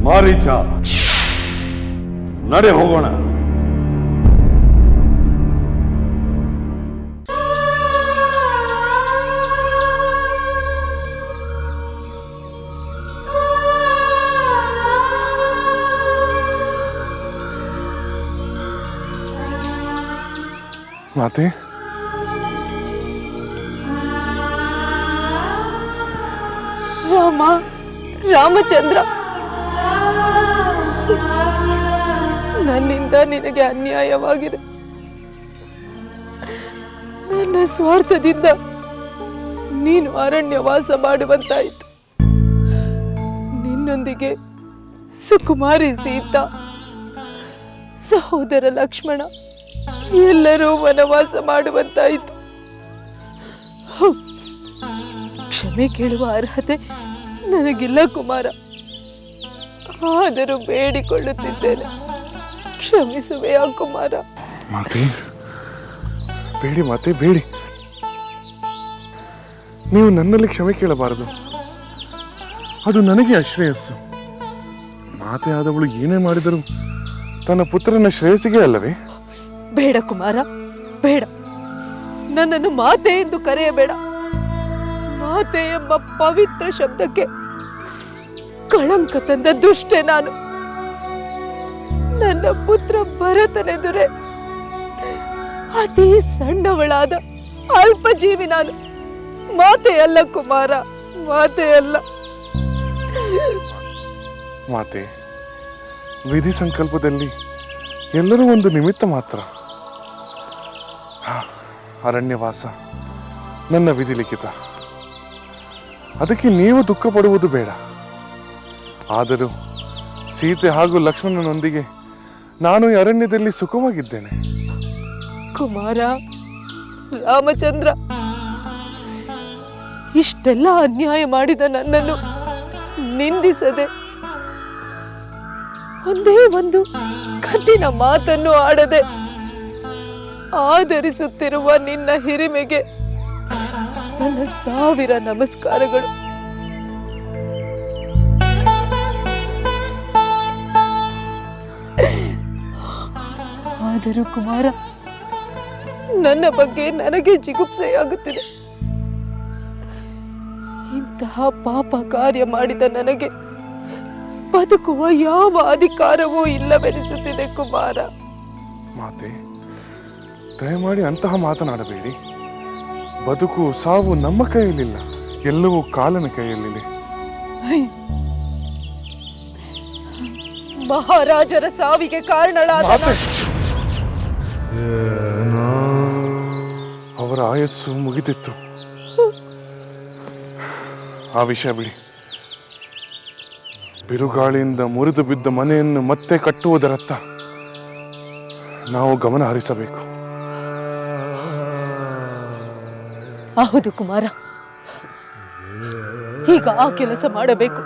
ಮಾರೀಚ, ನಡೆ ಹೋಗೋಣ. ಮಾತೆ, ರಾಮ, ರಾಮಚಂದ್ರ, ನನ್ನಿಂದ ನಿನಗೆ ಅನ್ಯಾಯವಾಗಿದೆ. ನನ್ನ ಸ್ವಾರ್ಥದಿಂದ ನೀನು ಅರಣ್ಯವಾಸ ಮಾಡುವಂತಾಯಿತು. ನಿನ್ನೊಂದಿಗೆ ಸುಕುಮಾರಿ ಸೀತಾ, ಸಹೋದರ ಲಕ್ಷ್ಮಣ ಎಲ್ಲರೂ ವನವಾಸ ಮಾಡುವಂತಾಯಿತು. ಕ್ಷಮೆ ಕೇಳುವ ಅರ್ಹತೆ ನನಗಿಲ್ಲ ಕುಮಾರ. ಆದರೂ ಬೇಡಿಕೊಳ್ಳುತ್ತಿದ್ದೇನೆ, ಕ್ಷಮಿಸುವೆಯಾ ಕುಮಾರ? ಮಾತೆ, ಬೇಡಿ ಮಾತೆ, ಬೇಡಿ. ನೀವು ನನ್ನಲ್ಲಿ ಕ್ಷಮೆ ಕೇಳಬಾರದು. ಅದು ನನಗೆ ಅಶ್ರೇಯಸ್ಸು. ಮಾತೆ ಆದವಳು ಏನೇ ಮಾಡಿದರೂ ತನ್ನ ಪುತ್ರನ ಶ್ರೇಯಸ್ಸಿಗೆ ಅಲ್ಲವೇ? ಬೇಡ ಕುಮಾರ, ಬೇಡ. ನನ್ನನ್ನು ಮಾತೆ ಎಂದು ಕರೆಯಬೇಡ. ಮಾತೆ ಎಂಬ ಪವಿತ್ರ ಶಬ್ದಕ್ಕೆ ಕಳಂಕ ತಂದ ದುಷ್ಟೆ ನಾನು. ನನ್ನ ಪುತ್ರ ಭರತನೆದುರೇ ಅತಿ ಸಣ್ಣವಳಾದ ಅಲ್ಪಜೀವಿ ನಾನು. ಮಾತೆ ಅಲ್ಲ ಕುಮಾರ, ಮಾತೆ ಅಲ್ಲ. ಮಾತೆ, ವಿಧಿ ಸಂಕಲ್ಪದಲ್ಲಿ ಎಲ್ಲರೂ ಒಂದು ನಿಮಿತ್ತ ಮಾತ್ರ. ಅರಣ್ಯವಾಸ ನನ್ನ ವಿಧಿ ಲಿಖಿತ. ಅದಕ್ಕೆ ನೀವು ದುಃಖ ಪಡುವುದು ಬೇಡ. ಆದರೂ ಸೀತೆ ಹಾಗೂ ಲಕ್ಷ್ಮಣನೊಂದಿಗೆ ನಾನು ಈ ಅರಣ್ಯದಲ್ಲಿ ಸುಖವಾಗಿದ್ದೇನೆ. ಕುಮಾರ, ರಾಮಚಂದ್ರ, ಇಷ್ಟೆಲ್ಲ ಅನ್ಯಾಯ ಮಾಡಿದ ನನ್ನನ್ನು ನಿಂದಿಸದೆ ಒಂದೇ ಒಂದು ಕಠಿಣ ಮಾತನ್ನು ಆಡದೆ ಆದರಿಸುತ್ತಿರುವ ನಿನ್ನ ಹಿರಿಮೆಗೆ ನನ್ನ 1000 ನಮಸ್ಕಾರಗಳು. ಆದರೂ ಕುಮಾರ, ನನ್ನ ಬಗ್ಗೆ ನನಗೆ ಜಿಗುಪ್ಸೆಯಾಗುತ್ತಿದೆ. ಇಂತಹ ಪಾಪ ಕಾರ್ಯ ಮಾಡಿದ ನನಗೆ ಬದುಕುವ ಯಾವ ಅಧಿಕಾರವೂ ಇಲ್ಲವೆನಿಸುತ್ತಿದೆ ಕುಮಾರ. ಮಾತೆ, ದಯಮಾಡಿ ಅಂತಹ ಮಾತನಾಡಬೇಡಿ. ಬದುಕು ಸಾವು ನಮ್ಮ ಕೈಯಲ್ಲಿಲ್ಲ, ಎಲ್ಲವೂ ಕಾಲನ ಕೈಯಲ್ಲಿದೆ. ಮಹಾರಾಜರ ಸಾವಿಗೆ ಕಾರಣಳಾದ ಅವರ ಆಯಸ್ಸು ಮುಗಿದಿತ್ತು. ಆ ವಿಷಯ ಬಿಡಿ. ಬಿರುಗಾಳಿಯಿಂದ ಮುರಿದು ಬಿದ್ದ ಮನೆಯನ್ನು ಮತ್ತೆ ಕಟ್ಟುವುದರತ್ತ ನಾವು ಗಮನ ಹರಿಸಬೇಕು. ಹೌದು ಕುಮಾರ, ಈಗ ಆ ಕೆಲಸ ಮಾಡಬೇಕು.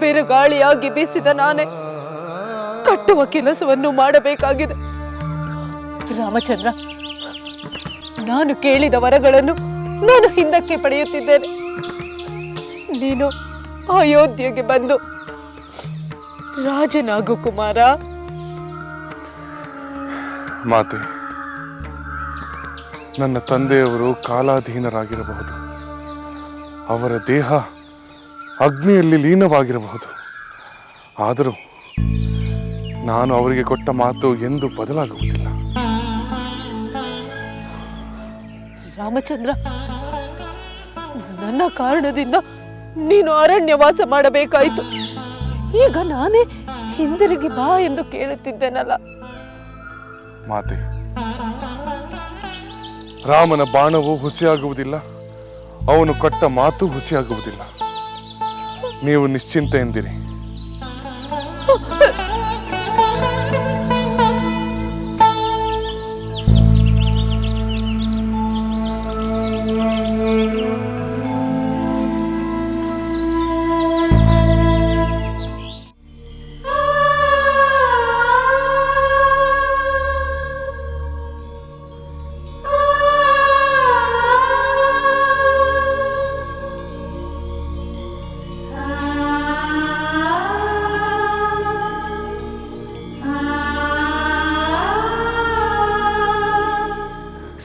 ಬಿರುಗಾಳಿಯಾಗಿ ಬೀಸಿದ ನಾನೇ ಕಟ್ಟುವ ಕೆಲಸವನ್ನು ಮಾಡಬೇಕಾಗಿದೆ. ರಾಮಚಂದ್ರ, ನಾನು ಕೇಳಿದ ವರಗಳನ್ನು ನಾನು ಹಿಂದಕ್ಕೆ ಪಡೆಯುತ್ತಿದ್ದೇನೆ. ನೀನು ಅಯೋಧ್ಯೆಗೆ ಬಂದು ರಾಜನಾಗು ಕುಮಾರ. ಮಾತೆ, ನನ್ನ ತಂದೆಯವರು ಕಾಲಾಧೀನರಾಗಿರಬಹುದು. ಅವರ ದೇಹ ಅಗ್ನಿಯಲ್ಲಿ ಲೀನವಾಗಿರಬಹುದು. ಆದರೂ ನಾನು ಅವರಿಗೆ ಕೊಟ್ಟ ಮಾತು ಎಂದು ಬದಲಾಗುವುದಿಲ್ಲ. ರಾಮಚಂದ್ರ, ನನ್ನ ಕಾರಣದಿಂದ ನೀನು ಅರಣ್ಯವಾಸ ಮಾಡಬೇಕಾಯಿತು. ಈಗ ನಾನೇ ಹಿಂದಿರುಗಿ ಬಾ ಎಂದು ಕೇಳುತ್ತಿದ್ದೇನಲ್ಲ. ಮಾತೆ, ರಾಮನ ಬಾಣವು ಹುಸಿಯಾಗುವುದಿಲ್ಲ, ಅವನು ಕೊಟ್ಟ ಮಾತು ಹುಸಿಯಾಗುವುದಿಲ್ಲ. ನೀವು ನಿಶ್ಚಿಂತೆ ಎಂದಿರಿ.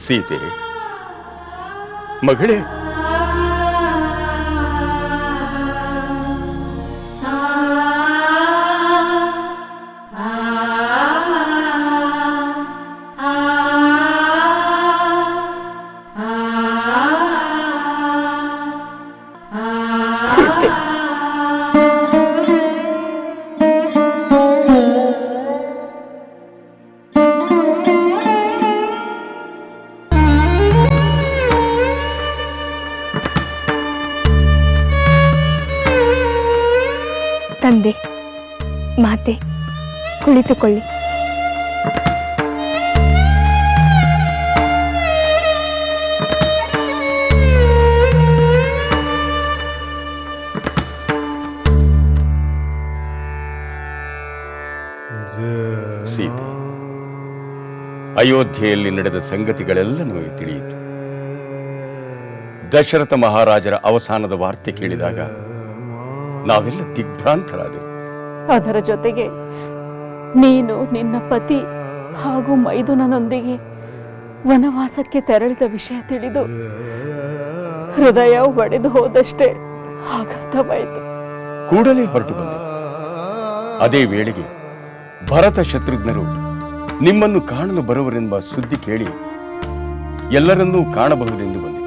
ಸೀತೆ, ಮಗಳೇ, ತಂದೆ, ಮಾತೆ, ಕುಳಿತುಕೊಳ್ಳಿ. ಸೀತೆ, ಅಯೋಧ್ಯೆಯಲ್ಲಿ ನಡೆದ ಸಂಗತಿಗಳೆಲ್ಲ ನಮಗೆ ತಿಳಿಯಿತು. ದಶರಥ ಮಹಾರಾಜರ ಅವಸಾನದ ವಾರ್ತೆ ಕೇಳಿದಾಗ ನಾವೆಲ್ಲ ದಿಗ್ಭ್ರಾಂತರಾದೆವು. ಅದರ ಜೊತೆಗೆ ನೀನು ನಿನ್ನ ಪತಿ ಹಾಗೂ ಮೈದುನನೊಂದಿಗೆ ವನವಾಸಕ್ಕೆ ತೆರಳಿದ ವಿಷಯ ತಿಳಿದು ಹೃದಯ ಒಡೆದು ಹೋದಷ್ಟೇ ಆಘಾತವಾಯಿತು. ಕೂಡಲೇ ಹೊರಟು ಬಂದೆ. ಅದೇ ವೇಳೆಗೆ ಭರತ ಶತ್ರುಘ್ನರು ನಿಮ್ಮನ್ನು ಕಾಣಲು ಬರುವರೆಂಬ ಸುದ್ದಿ ಕೇಳಿ ಎಲ್ಲರನ್ನೂ ಕಾಣಬಹುದೆಂದು ಬಂದೆ.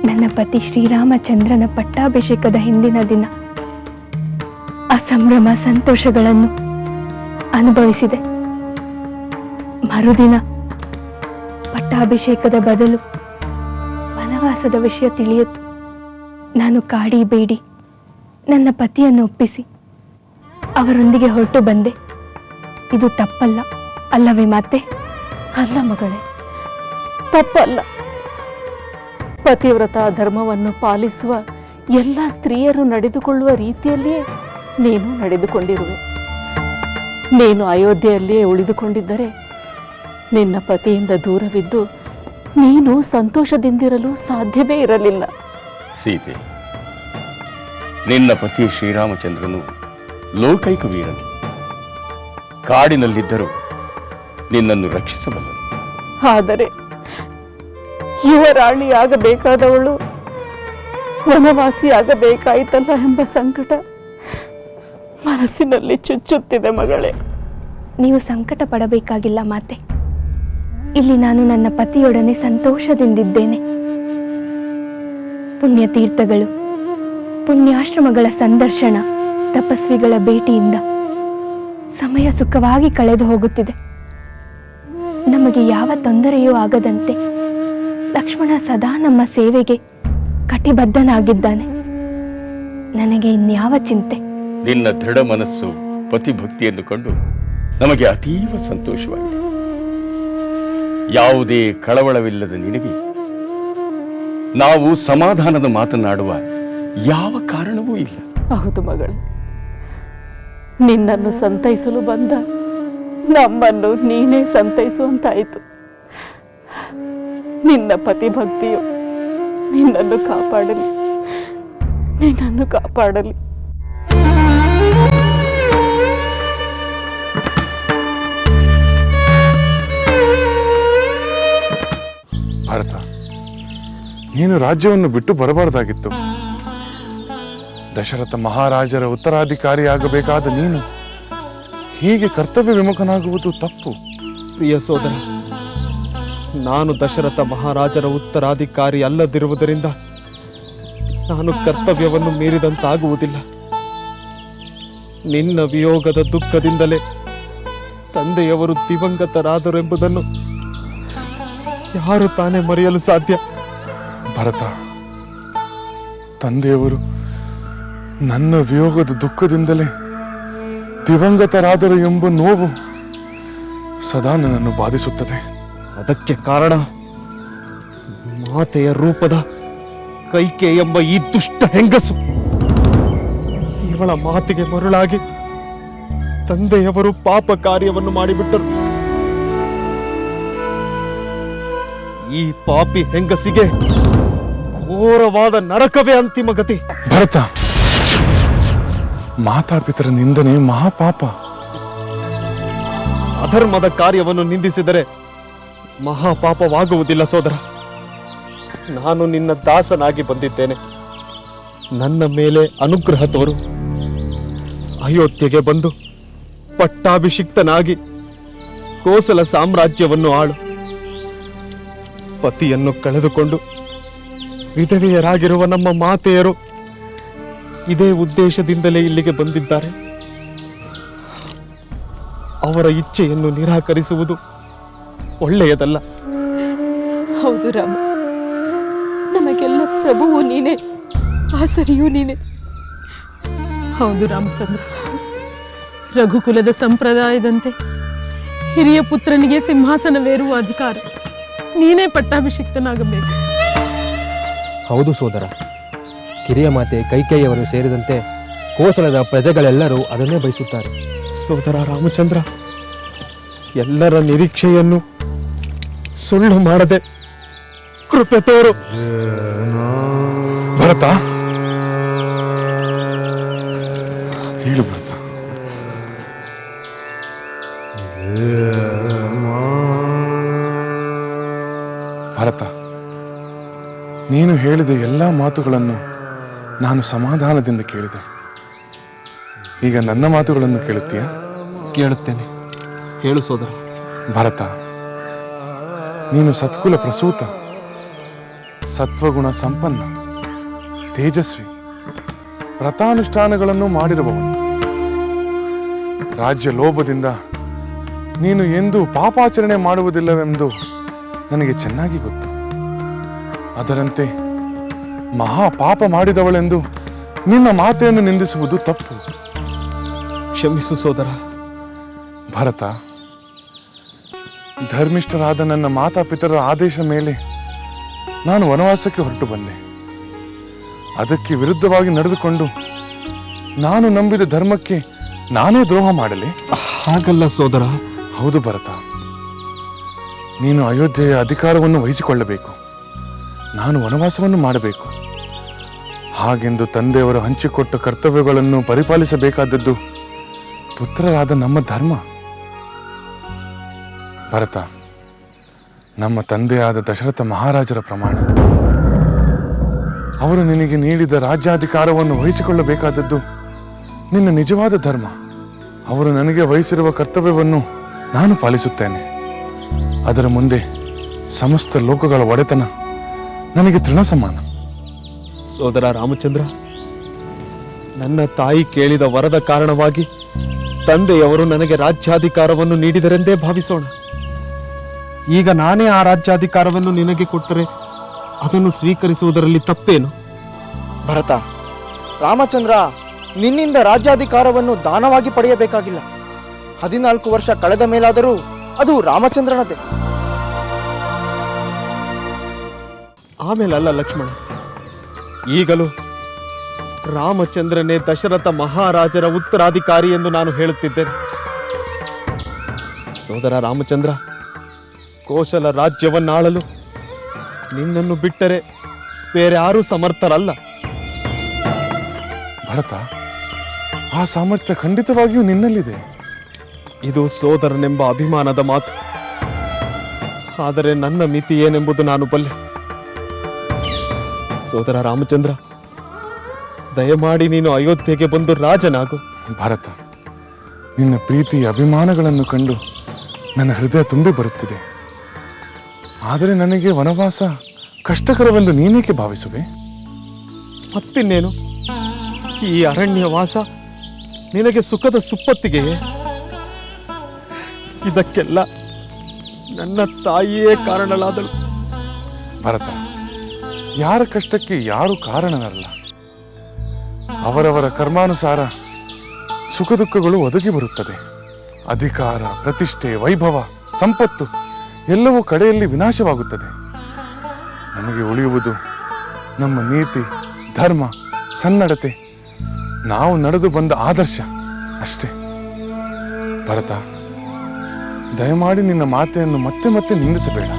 ನನ್ನ ಪತಿ ಶ್ರೀರಾಮಚಂದ್ರನ ಪಟ್ಟಾಭಿಷೇಕದ ಹಿಂದಿನ ದಿನ ಅಸಂಭ್ರಮ ಸಂತೋಷಗಳನ್ನು ಅನುಭವಿಸಿದೆ. ಮರುದಿನ ಪಟ್ಟಾಭಿಷೇಕದ ಬದಲು ವನವಾಸದ ವಿಷಯ ತಿಳಿಯಿತು. ನಾನು ಕಾಡಿ ಬೇಡಿ ನನ್ನ ಪತಿಯನ್ನು ಒಪ್ಪಿಸಿ ಅವರೊಂದಿಗೆ ಹೊರಟು ಬಂದೆ. ಇದು ತಪ್ಪಲ್ಲ ಅಲ್ಲವೇ ಮಾತೆ? ಅಲ್ಲ ಮಗಳೇ, ತಪ್ಪಲ್ಲ. ಪತಿವ್ರತ ಧರ್ಮವನ್ನು ಪಾಲಿಸುವ ಎಲ್ಲ ಸ್ತ್ರೀಯರು ನಡೆದುಕೊಳ್ಳುವ ರೀತಿಯಲ್ಲಿಯೇ ನೀನು ನಡೆದುಕೊಂಡಿರುವೆ. ನೀನು ಅಯೋಧ್ಯೆಯಲ್ಲಿಯೇ ಉಳಿದುಕೊಂಡಿದ್ದರೆ ನಿನ್ನ ಪತಿಯಿಂದ ದೂರವಿದ್ದು ನೀನು ಸಂತೋಷದಿಂದಿರಲು ಸಾಧ್ಯವೇ ಇರಲಿಲ್ಲ. ಸೀತೆ, ನಿನ್ನ ಪತಿ ಶ್ರೀರಾಮಚಂದ್ರನು ಲೋಕೈಕ ವೀರನು. ಕಾಡಿನಲ್ಲಿದ್ದರೂ ನಿನ್ನನ್ನು ರಕ್ಷಿಸಬಲ್ಲನು. ಆದರೆ ಯುವರಾಣಿಯಾಗಬೇಕಾದವಳು ವನವಾಸಿಯಾಗಬೇಕಾಯಿತಲ್ಲ ಎಂಬ ಸಂಕಟ ಮನಸ್ಸಿನಲ್ಲಿ ಚುಚ್ಚುತ್ತಿದೆ ಮಗಳೇ. ನೀವು ಸಂಕಟ ಪಡಬೇಕಾಗಿಲ್ಲ ಮಾತೆ. ಇಲ್ಲಿ ನಾನು ನನ್ನ ಪತಿಯೊಡನೆ ಸಂತೋಷದಿಂದಿದ್ದೇನೆ. ಪುಣ್ಯತೀರ್ಥಗಳು, ಪುಣ್ಯಾಶ್ರಮಗಳ ಸಂದರ್ಶನ, ತಪಸ್ವಿಗಳ ಭೇಟಿಯಿಂದ ಸಮಯ ಸುಖವಾಗಿ ಕಳೆದು ಹೋಗುತ್ತಿದೆ. ನಮಗೆ ಯಾವ ತೊಂದರೆಯೂ ಆಗದಂತೆ ಲಕ್ಷ್ಮಣ ಸದಾ ನಮ್ಮ ಸೇವೆಗೆ ಕಟಿಬದ್ಧನಾಗಿದ್ದಾನೆ. ನನಗೆ ಇನ್ಯಾವ ಚಿಂತೆ? ನಿನ್ನ ದೃಢ ಮನಸ್ಸು, ಪತಿಭಕ್ತಿಯನ್ನು ಕಂಡು ನಮಗೆ ಅತೀವ ಸಂತೋಷವಾಗಿದೆ. ಯಾವುದೇ ಕಳವಳವಿಲ್ಲದ ನಿನಗೆ ನಾವು ಸಮಾಧಾನದ ಮಾತನಾಡುವ ಯಾವ ಕಾರಣವೂ ಇಲ್ಲ. ಹೌದು ಮಗಳೇ, ನಿನ್ನನ್ನು ಸಂತೈಸಲು ಬಂದ ನಮ್ಮನ್ನು ನೀನೇ ಸಂತೈಸುವಂತಾಯಿತು. ನಿನ್ನ ಪತಿಭಕ್ತಿಯು ನಿನ್ನನ್ನು ಕಾಪಾಡಲಿ, ನಿನ್ನನ್ನು ಕಾಪಾಡಲಿ. ಭಾರತ, ನೀನು ರಾಜ್ಯವನ್ನು ಬಿಟ್ಟು ಬರಬಾರದಾಗಿತ್ತು. ದಶರಥ ಮಹಾರಾಜರ ಉತ್ತರಾಧಿಕಾರಿಯಾಗಬೇಕಾದ ನೀನು ಹೀಗೆ ಕರ್ತವ್ಯ ವಿಮುಖನಾಗುವುದು ತಪ್ಪು. ಪ್ರಿಯ ಸೋದರ, ನಾನು ದಶರಥ ಮಹಾರಾಜರ ಉತ್ತರಾಧಿಕಾರಿ ಅಲ್ಲದಿರುವುದರಿಂದ ನಾನು ಕರ್ತವ್ಯವನ್ನು ಮೀರಿದಂತಾಗುವುದಿಲ್ಲ. ನಿನ್ನ ವಿಯೋಗದ ದುಃಖದಿಂದಲೇ ತಂದೆಯವರು ದಿವಂಗತರಾದರೆಂಬುದನ್ನು ಯಾರು ತಾನೇ ಮರೆಯಲು ಸಾಧ್ಯ? ಭರತ, ತಂದೆಯವರು ನನ್ನ ವಿಯೋಗದ ದುಃಖದಿಂದಲೇ ದಿವಂಗತರಾದರು ಎಂಬ ನೋವು ಸದಾ ನನ್ನನ್ನು ಬಾಧಿಸುತ್ತದೆ. ಅದಕ್ಕೆ ಕಾರಣ ಮಾತೆಯ ರೂಪದ ಕೈಕೆ ಎಂಬ ಈ ದುಷ್ಟ ಹೆಂಗಸು. ಇವಳ ಮಾತಿಗೆ ಮರುಳಾಗಿ ತಂದೆಯವರು ಪಾಪ ಕಾರ್ಯವನ್ನು ಮಾಡಿಬಿಟ್ಟರು. ಈ ಪಾಪಿ ಹೆಂಗಸಿಗೆ ಘೋರವಾದ ನರಕವೇ ಅಂತಿಮ ಗತಿ. ಭರತ, ಮಾತಾಪಿತರ ನಿಂದನೆ ಮಹಾಪಾಪ. ಅಧರ್ಮದ ಕಾರ್ಯವನ್ನು ನಿಂದಿಸಿದರೆ ಮಹಾಪಾಪವಾಗುವುದಿಲ್ಲ ಸೋದರ. ನಾನು ನಿನ್ನ ದಾಸನಾಗಿ ಬಂದಿದ್ದೇನೆ. ನನ್ನ ಮೇಲೆ ಅನುಗ್ರಹ ತೋರು. ಅಯೋಧ್ಯೆಗೆ ಬಂದು ಪಟ್ಟಾಭಿಷಿಕ್ತನಾಗಿ ಕೋಸಲ ಸಾಮ್ರಾಜ್ಯವನ್ನು ಆಳು. ಪತಿಯನ್ನು ಕಳೆದುಕೊಂಡು ವಿಧವೆಯರಾಗಿರುವ ನಮ್ಮ ಮಾತೆಯರು ಇದೇ ಉದ್ದೇಶದಿಂದಲೇ ಇಲ್ಲಿಗೆ ಬಂದಿದ್ದಾರೆ. ಅವರ ಇಚ್ಛೆಯನ್ನು ನಿರಾಕರಿಸುವುದು ಒಳ್ಳೆಯದಲ್ಲ. ಹೌದು ರಾಮ, ನಮಗೆಲ್ಲ ಪ್ರಭುವು ನೀನೆ, ಆಸರಿಯೂ ನೀನೆ. ಹೌದು ರಾಮಚಂದ್ರ, ರಘುಕುಲದ ಸಂಪ್ರದಾಯದಂತೆ ಹಿರಿಯ ಪುತ್ರನಿಗೆ ಸಿಂಹಾಸನವೇರುವ ಅಧಿಕಾರ ನೀನೇ ಪಟ್ಟಾಭಿಷಿಕ್ತನಾಗಬೇಕು. ಹೌದು ಸೋದರ, ಕಿರಿಯ ಮಾತೆ ಕೈಕೇಯಿಯವರು ಸೇರಿದಂತೆ ಕೋಸಲದ ಪ್ರಜೆಗಳೆಲ್ಲರೂ ಅದನ್ನೇ ಬಯಸುತ್ತಾರೆ. ಸೋದರ ರಾಮಚಂದ್ರ, ಎಲ್ಲರ ನಿರೀಕ್ಷೆಯನ್ನು ಸುಳ್ಳು ಮಾಡದೆ ಕೃಪೆ ತೋರು. ಭರತ, ಹೇಳು ಭರತ. ಭರತ, ನೀನು ಹೇಳಿದ ಎಲ್ಲ ಮಾತುಗಳನ್ನು ನಾನು ಸಮಾಧಾನದಿಂದ ಕೇಳಿದೆ. ಈಗ ನನ್ನ ಮಾತುಗಳನ್ನು ಕೇಳುತ್ತೀಯಾ? ಕೇಳುತ್ತೇನೆ, ಹೇಳು ಸೋದರ. ಭರತ, ನೀನು ಸತ್ಕುಲ ಪ್ರಸೂತ, ಸತ್ವಗುಣ ಸಂಪನ್ನ, ತೇಜಸ್ವಿ, ವ್ರತಾನುಷ್ಠಾನಗಳನ್ನು ಮಾಡಿರುವವನು. ರಾಜ್ಯ ಲೋಭದಿಂದ ನೀನು ಎಂದೂ ಪಾಪಾಚರಣೆ ಮಾಡುವುದಿಲ್ಲವೆಂದು ನನಗೆ ಚೆನ್ನಾಗಿ ಗೊತ್ತು. ಅದರಂತೆ ಮಹಾ ಪಾಪ ಮಾಡಿದವಳೆಂದು ನಿನ್ನ ಮಾತೆಯನ್ನು ನಿಂದಿಸುವುದು ತಪ್ಪು. ಕ್ಷಮಿಸು ಸೋದರ. ಭರತ, ಧರ್ಮಿಷ್ಠರಾದ ನನ್ನ ಮಾತಾಪಿತರ ಆದೇಶ ಮೇಲೆ ನಾನು ವನವಾಸಕ್ಕೆ ಹೊರಟು ಬಂದೆ. ಅದಕ್ಕೆ ವಿರುದ್ಧವಾಗಿ ನಡೆದುಕೊಂಡು ನಾನು ನಂಬಿದ ಧರ್ಮಕ್ಕೆ ನಾನೇ ದ್ರೋಹ ಮಾಡಲಿ? ಹಾಗಲ್ಲ ಸೋದರ. ಹೌದು ಭರತ, ನೀನು ಅಯೋಧ್ಯೆಯ ಅಧಿಕಾರವನ್ನು ವಹಿಸಿಕೊಳ್ಳಬೇಕು, ನಾನು ವನವಾಸವನ್ನು ಮಾಡಬೇಕು. ಹಾಗೆಂದು ತಂದೆಯವರು ಹಂಚಿಕೊಟ್ಟ ಕರ್ತವ್ಯಗಳನ್ನು ಪರಿಪಾಲಿಸಬೇಕಾದದ್ದು ಪುತ್ರರಾದ ನಮ್ಮ ಧರ್ಮ. ಭರತ, ನಮ್ಮ ತಂದೆಯಾದ ದಶರಥ ಮಹಾರಾಜರ ಪ್ರಮಾಣ, ಅವರು ನಿನಗೆ ನೀಡಿದ ರಾಜ್ಯಾಧಿಕಾರವನ್ನು ವಹಿಸಿಕೊಳ್ಳಬೇಕಾದದ್ದು ನಿನ್ನ ನಿಜವಾದ ಧರ್ಮ. ಅವರು ನನಗೆ ವಹಿಸಿರುವ ಕರ್ತವ್ಯವನ್ನು ನಾನು ಪಾಲಿಸುತ್ತೇನೆ. ಅದರ ಮುಂದೆ ಸಮಸ್ತ ಲೋಕಗಳ ಒಡೆತನ ನನಗೆ ತೃಣ ಸಮಾನ. ಸೋದರ ರಾಮಚಂದ್ರ, ನನ್ನ ತಾಯಿ ಕೇಳಿದ ವರದ ಕಾರಣವಾಗಿ ತಂದೆಯವರು ನನಗೆ ರಾಜ್ಯಾಧಿಕಾರವನ್ನು ನೀಡಿದರೆಂದೇ ಭಾವಿಸೋಣ. ಈಗ ನಾನೇ ಆ ರಾಜ್ಯಾಧಿಕಾರವನ್ನು ನಿನಗೆ ಕೊಟ್ಟರೆ ಅದನ್ನು ಸ್ವೀಕರಿಸುವುದರಲ್ಲಿ ತಪ್ಪೇನು? ಭರತ, ರಾಮಚಂದ್ರ ನಿನ್ನಿಂದ ರಾಜ್ಯಾಧಿಕಾರವನ್ನು ದಾನವಾಗಿ ಪಡೆಯಬೇಕಾಗಿಲ್ಲ. 14 ವರ್ಷ ಕಳೆದ ಮೇಲಾದರೂ ಅದು ರಾಮಚಂದ್ರನದೇ. ಆಮೇಲಲ್ಲ ಲಕ್ಷ್ಮಣ, ಈಗಲೂ ರಾಮಚಂದ್ರನೇ ದಶರಥ ಮಹಾರಾಜರ ಉತ್ತರಾಧಿಕಾರಿ ಎಂದು ನಾನು ಹೇಳುತ್ತಿದ್ದೇನೆ. ಸೋದರ ರಾಮಚಂದ್ರ, ಕೋಸಲ ರಾಜ್ಯವನ್ನಾಳಲು ನಿನ್ನನ್ನು ಬಿಟ್ಟರೆ ಬೇರೆ ಯಾರೂ ಸಮರ್ಥರಲ್ಲ. ಭರತ, ಆ ಸಾಮರ್ಥ್ಯ ಖಂಡಿತವಾಗಿಯೂ ನಿನ್ನಲ್ಲಿದೆ. ಇದು ಸೋದರನೆಂಬ ಅಭಿಮಾನದ ಮಾತು. ಆದರೆ ನನ್ನ ಮಿತಿ ಏನೆಂಬುದು ನಾನು ಬಲ್ಲೆ. ಸೋದರ ರಾಮಚಂದ್ರ, ದಯಮಾಡಿ ನೀನು ಅಯೋಧ್ಯೆಗೆ ಬಂದು ರಾಜನಾಗು. ಭರತ, ನಿನ್ನ ಪ್ರೀತಿ ಅಭಿಮಾನಗಳನ್ನು ಕಂಡು ನನ್ನ ಹೃದಯ ತುಂಬಿ ಬರುತ್ತಿದೆ. ಆದರೆ ನನಗೆ ವನವಾಸ ಕಷ್ಟಕರವೆಂದು ನೀನೇಕೆ ಭಾವಿಸುವೆ? ಮತ್ತಿನ್ನೇನು, ಈ ಅರಣ್ಯವಾಸ ನಿನಗೆ ಸುಖದ ಸುಪ್ಪತ್ತಿಗೆಯೇ? ಇದಕ್ಕೆಲ್ಲ ನನ್ನ ತಾಯಿಯೇ ಕಾರಣಳಾದಳು. ಭರತ, ಯಾರ ಕಷ್ಟಕ್ಕೆ ಯಾರು ಕಾರಣನಲ್ಲ. ಅವರವರ ಕರ್ಮಾನುಸಾರ ಸುಖ ದುಃಖಗಳು ಒದಗಿ ಬರುತ್ತದೆ. ಅಧಿಕಾರ, ಪ್ರತಿಷ್ಠೆ, ವೈಭವ, ಸಂಪತ್ತು ಎಲ್ಲವೂ ಕಡೆಯಲ್ಲಿ ವಿನಾಶವಾಗುತ್ತದೆ. ನಮಗೆ ಉಳಿಯುವುದು ನಮ್ಮ ನೀತಿ, ಧರ್ಮ, ಸನ್ನಡತೆ, ನಾವು ನಡೆದು ಬಂದ ಆದರ್ಶ ಅಷ್ಟೇ. ಭರತ, ದಯಮಾಡಿ ನಿನ್ನ ಮಾತೆಯನ್ನು ಮತ್ತೆ ಮತ್ತೆ ನಿಂದಿಸಬೇಡ.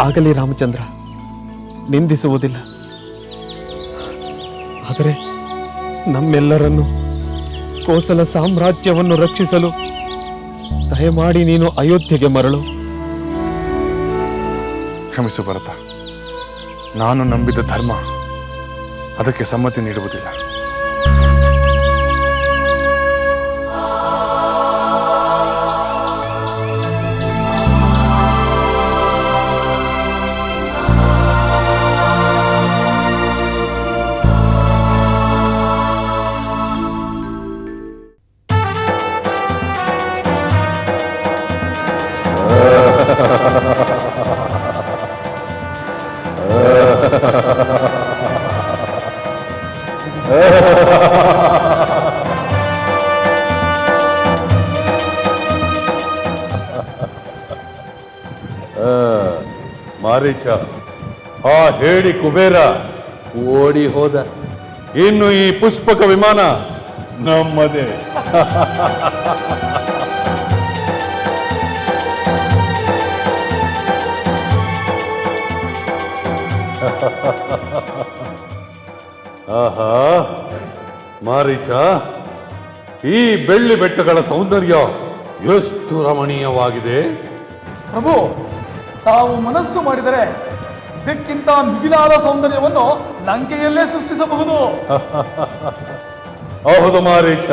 ಆಗಲಿ ರಾಮಚಂದ್ರ, ನಿಂದಿಸುವುದಿಲ್ಲ. ಆದರೆ ನಮ್ಮೆಲ್ಲರನ್ನು, ಕೋಸಲ ಸಾಮ್ರಾಜ್ಯವನ್ನು ರಕ್ಷಿಸಲು ದಯಮಾಡಿ ನೀನು ಅಯೋಧ್ಯೆಗೆ ಮರಳು. ಕ್ಷಮಿಸು ಭರತ. ನಾನು ನಂಬಿದ ಧರ್ಮ ಅದಕ್ಕೆ ಸಮ್ಮತಿ ನೀಡುವುದಿಲ್ಲ. ಮಾರೀಚ, ಆ ಹೇಳಿ ಕುಬೇರ ಓಡಿ ಹೋದ. ಇನ್ನು ಈ ಪುಷ್ಪಕ ವಿಮಾನ ನಮ್ಮದೇ. ಆಹಾ ಮಾರೀಚ, ಈ ಬೆಳ್ಳಿ ಬೆಟ್ಟಗಳ ಸೌಂದರ್ಯ ಎಷ್ಟು ರಮಣೀಯವಾಗಿದೆ. ಪ್ರಭು, ತಾವು ಮನಸ್ಸು ಮಾಡಿದರೆ ಇದಕ್ಕಿಂತ ಮಿಗಿಲಾದ ಸೌಂದರ್ಯವನ್ನು ಲಂಕೆಯಲ್ಲೇ ಸೃಷ್ಟಿಸಬಹುದು. ಹೌದು ಮಾರೀಚ,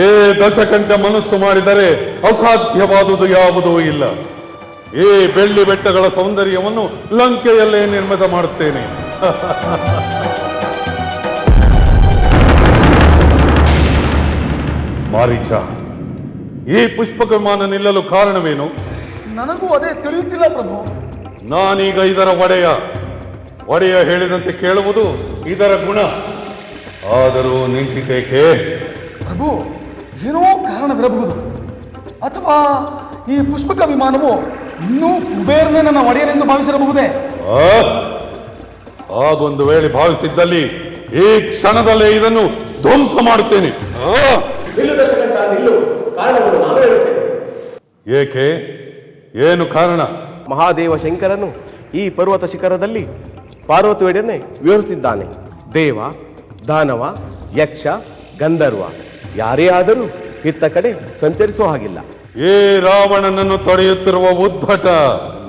ಏ ದಶಕಂಠ ಮನಸ್ಸು ಮಾಡಿದರೆ ಅಸಾಧ್ಯವಾದುದು ಯಾವುದೂ ಇಲ್ಲ. ಈ ಬೆಳ್ಳಿ ಬೆಟ್ಟಗಳ ಸೌಂದರ್ಯವನ್ನು ಲಂಕೆಯಲ್ಲೇ ನಿರ್ಮಿತ ಮಾಡುತ್ತೇನೆ. ಮಾರೀಚ, ಈ ಪುಷ್ಪಕ ವಿಮಾನ ನಿಲ್ಲಲು ಕಾರಣವೇನು? ನನಗೂ ಅದೇ ತಿಳಿಯುತ್ತಿಲ್ಲ ಪ್ರಭು. ನಾನೀಗ ಇದರ ಒಡೆಯ ಹೇಳಿದಂತೆ ಕೇಳುವುದು ಇದರ ಗುಣ. ಆದರೂ ನಿಂತಿತೇಕೆ? ಪ್ರಭು, ಏನೋ ಕಾರಣವಿರಬಹುದು. ಅಥವಾ ಈ ಪುಷ್ಪಕ ವಿಮಾನವು ಇನ್ನೂ ಕುಬೇರನೇ ನನ್ನ ಒಡೆಯರೆಂದು ಭಾವಿಸಿರಬಹುದೇ? ಹಾಗೊಂದು ವೇಳೆ ಭಾವಿಸಿದ್ದಲ್ಲಿ ಈ ಕ್ಷಣದಲ್ಲೇ ಇದನ್ನು ಧ್ವಂಸ ಮಾಡುತ್ತೇನೆ. ಏಕೆ? ಏನು ಕಾರಣ? ಮಹಾದೇವ ಶಂಕರನು ಈ ಪರ್ವತ ಶಿಖರದಲ್ಲಿ ಪಾರ್ವತಿಯೊಡನೆ ವಿವರಿಸಿದ್ದಾನೆ. ದೇವ, ದಾನವ, ಯಕ್ಷ, ಗಂಧರ್ವ ಯಾರೇ ಆದರೂ ಇತ್ತ ಕಡೆ ಸಂಚರಿಸುವ ಹಾಗಿಲ್ಲ. ಏ ರಾವಣನನ್ನು ತಡೆಯುತ್ತಿರುವ ಉದ್ಭಟ,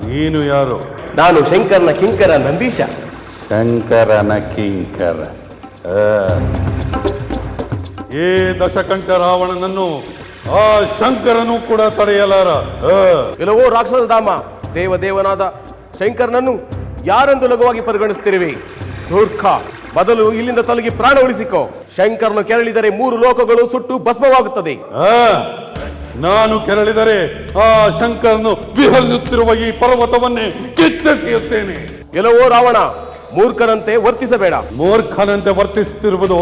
ನೀನು ಯಾರು? ನಾನು ಶಂಕರನ ಕಿಂಕರ ನಂದೀಶ. ಶಂಕರನ ಕಿಂಕರ? ಏ ದಶಕಂಠ ರಾವಣನನ್ನು ಆ ಶಂಕರನು ಕೂಡ ತಡೆಯಲಾರ. ಕೆಲವೋ ರಾಕ್ಷಸ ಧಾಮ ದೇವದೇವನಾದ ಶಂಕರನನ್ನು ಯಾರೆಂದು ಲಘುವಾಗಿ ಪರಿಗಣಿಸುತ್ತಿರುವೆ? ಮೂರ್ಖ, ಮೊದಲು ಇಲ್ಲಿಂದ ತೊಲಗಿ ಪ್ರಾಣ ಉಳಿಸಿಕೋ. ಶಂಕರನು ಕೆರಳಿದರೆ 3 ಲೋಕಗಳು ಸುಟ್ಟು ಭಸ್ಮವಾಗುತ್ತದೆ. ನಾನು ಕೆರಳಿದರೆ ಆ ಶಂಕರನು ವಿಹರಿಸುತ್ತಿರುವ ಈ ಪರ್ವತವನ್ನೇ ಕಿತ್ತೆಸೆಯುತ್ತೇನೆ. ಕೆಲವೋ ರಾವಣ, ಮೂರ್ಖನಂತೆ ವರ್ತಿಸಬೇಡ. ಮೂರ್ಖನಂತೆ ವರ್ತಿಸುತ್ತಿರುವುದು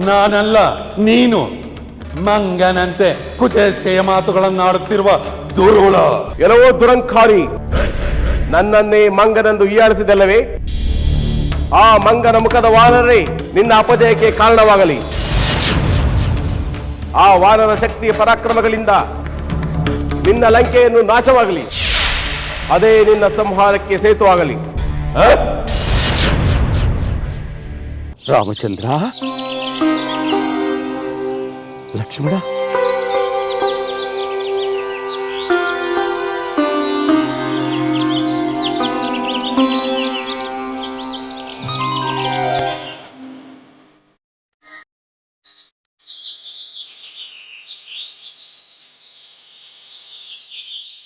ನಾನಲ್ಲ, ನೀನು. ಮಂಗನಂತೆ ಕುಚೇಷ್ಟೆಯ ಮಾತುಗಳನ್ನಾಡುತ್ತಿರುವ ದುರುಳ. ಕೆಲವೋ ದುರಂಕಾರಿ, ನನ್ನನ್ನೇ ಮಂಗನೆಂದು ಹೀಯಾಳಿಸಿದಲ್ಲವೇ? ಆ ಮಂಗನ ಮುಖದ ವಾನರೇ ನಿನ್ನ ಅಪಜಯಕ್ಕೆ ಕಾರಣವಾಗಲಿ. ಆ ವಾನರ ಶಕ್ತಿಯ ಪರಾಕ್ರಮಗಳಿಂದ ನಿನ್ನ ಲಂಕೆಯನ್ನು ನಾಶವಾಗಲಿ. ಅದೇ ನಿನ್ನ ಸಂಹಾರಕ್ಕೆ ಸೇತುವಾಗಲಿ. ರಾಮಚಂದ್ರ, ಲಕ್ಷ್ಮಣ,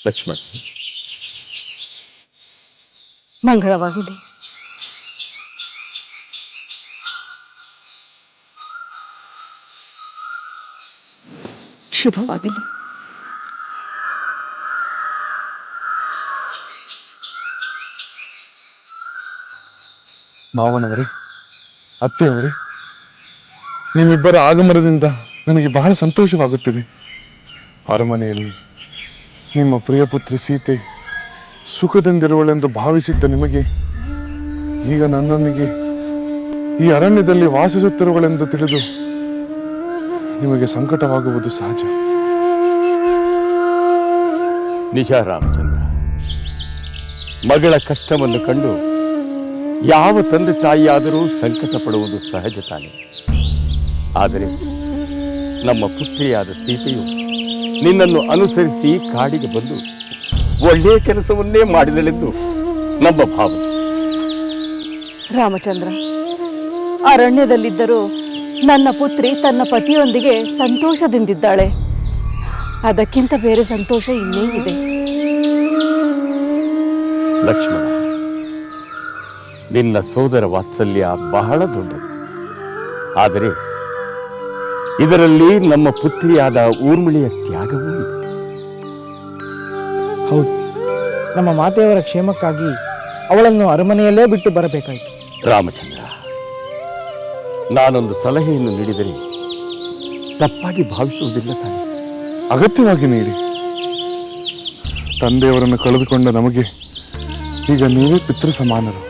ಲಕ್ಷ್ಮಣ, ಮಂಗಳವಾಗಲಿ. ಶುಭವಾಗಲಿ. ಮಾವನವರೇ, ಅತ್ತೆಯವರೇ, ನಿಮ್ಮಿಬ್ಬರ ಆಗಮನದಿಂದ ನನಗೆ ಬಹಳ ಸಂತೋಷವಾಗುತ್ತಿದೆ. ಅರಮನೆಯಲ್ಲಿ ನಿಮ್ಮ ಪ್ರಿಯ ಪುತ್ರಿ ಸೀತೆ ಸುಖದಿಂದಿರುವಳೆಂದು ಭಾವಿಸಿದ್ದ ನಿಮಗೆ ಈಗ ನನ್ನೊಂದಿಗೆ ಈ ಅರಣ್ಯದಲ್ಲಿ ವಾಸಿಸುತ್ತಿರುವಳೆಂದು ತಿಳಿದು ನಿಮಗೆ ಸಂಕಟವಾಗುವುದು ಸಹಜ. ನಿಜ ರಾಮಚಂದ್ರ, ಮಗಳ ಕಷ್ಟವನ್ನು ಕಂಡು ಯಾವ ತಂದೆ ತಾಯಿಯಾದರೂ ಸಂಕಟ ಪಡುವುದು ಸಹಜ ತಾನೆ. ಆದರೆ ನಮ್ಮ ಪುತ್ರಿಯಾದ ಸೀತೆಯು ನಿನ್ನನ್ನು ಅನುಸರಿಸಿ ಕಾಡಿಗೆ ಬಂದು ಒಳ್ಳೆಯ ಕೆಲಸವನ್ನೇ ಮಾಡಿದಳೆಂದು ನಮ್ಮ ಭಾವನೆ. ರಾಮಚಂದ್ರ, ಅರಣ್ಯದಲ್ಲಿದ್ದರೂ ನನ್ನ ಪುತ್ರಿ ತನ್ನ ಪತಿಯೊಂದಿಗೆ ಸಂತೋಷದಿಂದಿದ್ದಾಳೆ. ಅದಕ್ಕಿಂತ ಬೇರೆ ಸಂತೋಷ ಇನ್ನೇನಿದೆ? ಲಕ್ಷ್ಮಣ, ನಿನ್ನ ಸೋದರ ವಾತ್ಸಲ್ಯ ಬಹಳ ದೊಡ್ಡದು. ಆದರೆ ಇದರಲ್ಲಿ ನಮ್ಮ ಪುತ್ರಿಯಾದ ಊರ್ಮಿಳೆಯ ತ್ಯಾಗವೂ ಇದೆ. ಹೌದು, ನಮ್ಮ ಮಾತೆಯವರ ಕ್ಷೇಮಕ್ಕಾಗಿ ಅವಳನ್ನು ಅರಮನೆಯಲ್ಲೇ ಬಿಟ್ಟು ಬರಬೇಕಾಯಿತು. ರಾಮಚಂದ್ರ, ನಾನೊಂದು ಸಲಹೆಯನ್ನು ನೀಡಿದರೆ ತಪ್ಪಾಗಿ ಭಾವಿಸುವುದಿಲ್ಲ ತಾನೆ? ಅಗತ್ಯವಾಗಿ ನೀಡಿ. ತಂದೆಯವರನ್ನು ಕಳೆದುಕೊಂಡ ನಮಗೆ ಈಗ ನೀವೇ ಪಿತೃ ಸಮಾನರು,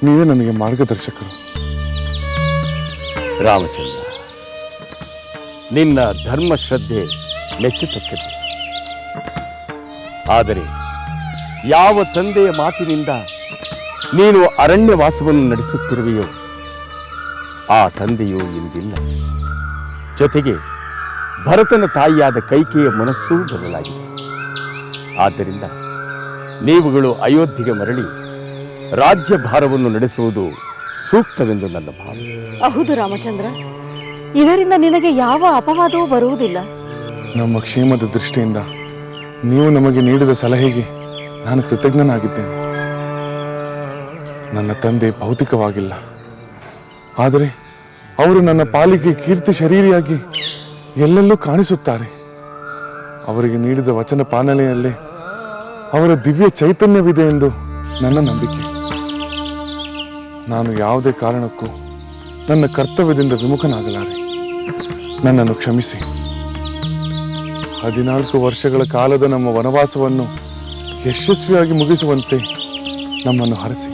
ನೀವೇ ನನಗೆ ಮಾರ್ಗದರ್ಶಕರು. ರಾಮಚಂದ್ರ, ನಿನ್ನ ಧರ್ಮ ಶ್ರದ್ಧೆ ಮೆಚ್ಚತಕ್ಕದ್ದು. ಆದರೆ ಯಾವ ತಂದೆಯ ಮಾತಿನಿಂದ ನೀನು ಅರಣ್ಯವಾಸವನ್ನು ನಡೆಸುತ್ತಿರುವೆಯೋ ಆ ತಂದೆಯು ಇಂದಿಲ್ಲ. ಜೊತೆಗೆ ಭರತನ ತಾಯಿಯಾದ ಕೈಕೇಯಿಯ ಮನಸ್ಸೂ ಬದಲಾಗಿದೆ. ಆದ್ದರಿಂದ ನೀವುಗಳು ಅಯೋಧ್ಯೆಗೆ ಮರಳಿ ರಾಜ್ಯಭಾರವನ್ನು ನಡೆಸುವುದು ಸೂಕ್ತವೆಂದು ನನ್ನ ಭಾವನೆ. ಹೌದು ರಾಮಚಂದ್ರ, ಇದರಿಂದ ನಿನಗೆ ಯಾವ ಅಪವಾದವೂ ಬರುವುದಿಲ್ಲ. ನಮ್ಮ ಕ್ಷೇಮದ ದೃಷ್ಟಿಯಿಂದ ನೀವು ನಮಗೆ ನೀಡಿದ ಸಲಹೆಗೆ ನಾನು ಕೃತಜ್ಞನಾಗಿದ್ದೇನೆ. ನನ್ನ ತಂದೆ ಭೌತಿಕವಾಗಿಲ್ಲ, ಆದರೆ ಅವರು ನನ್ನ ಪಾಲಿಗೆ ಕೀರ್ತಿ ಶರೀರಿಯಾಗಿ ಎಲ್ಲೆಲ್ಲೂ ಕಾಣಿಸುತ್ತಾರೆ. ಅವರಿಗೆ ನೀಡಿದ ವಚನ ಪಾಲನೆಯಲ್ಲೇ ಅವರ ದಿವ್ಯ ಚೈತನ್ಯವಿದೆ ಎಂದು ನನ್ನ ನಂಬಿಕೆ. ನಾನು ಯಾವುದೇ ಕಾರಣಕ್ಕೂ ನನ್ನ ಕರ್ತವ್ಯದಿಂದ ವಿಮುಖನಾಗಲಾರೆ. ನನ್ನನ್ನು ಕ್ಷಮಿಸಿ. 14 ವರ್ಷಗಳ ಕಾಲದ ನಮ್ಮ ವನವಾಸವನ್ನು ಯಶಸ್ವಿಯಾಗಿ ಮುಗಿಸುವಂತೆ ನಮ್ಮನ್ನು ಹರಸಿ.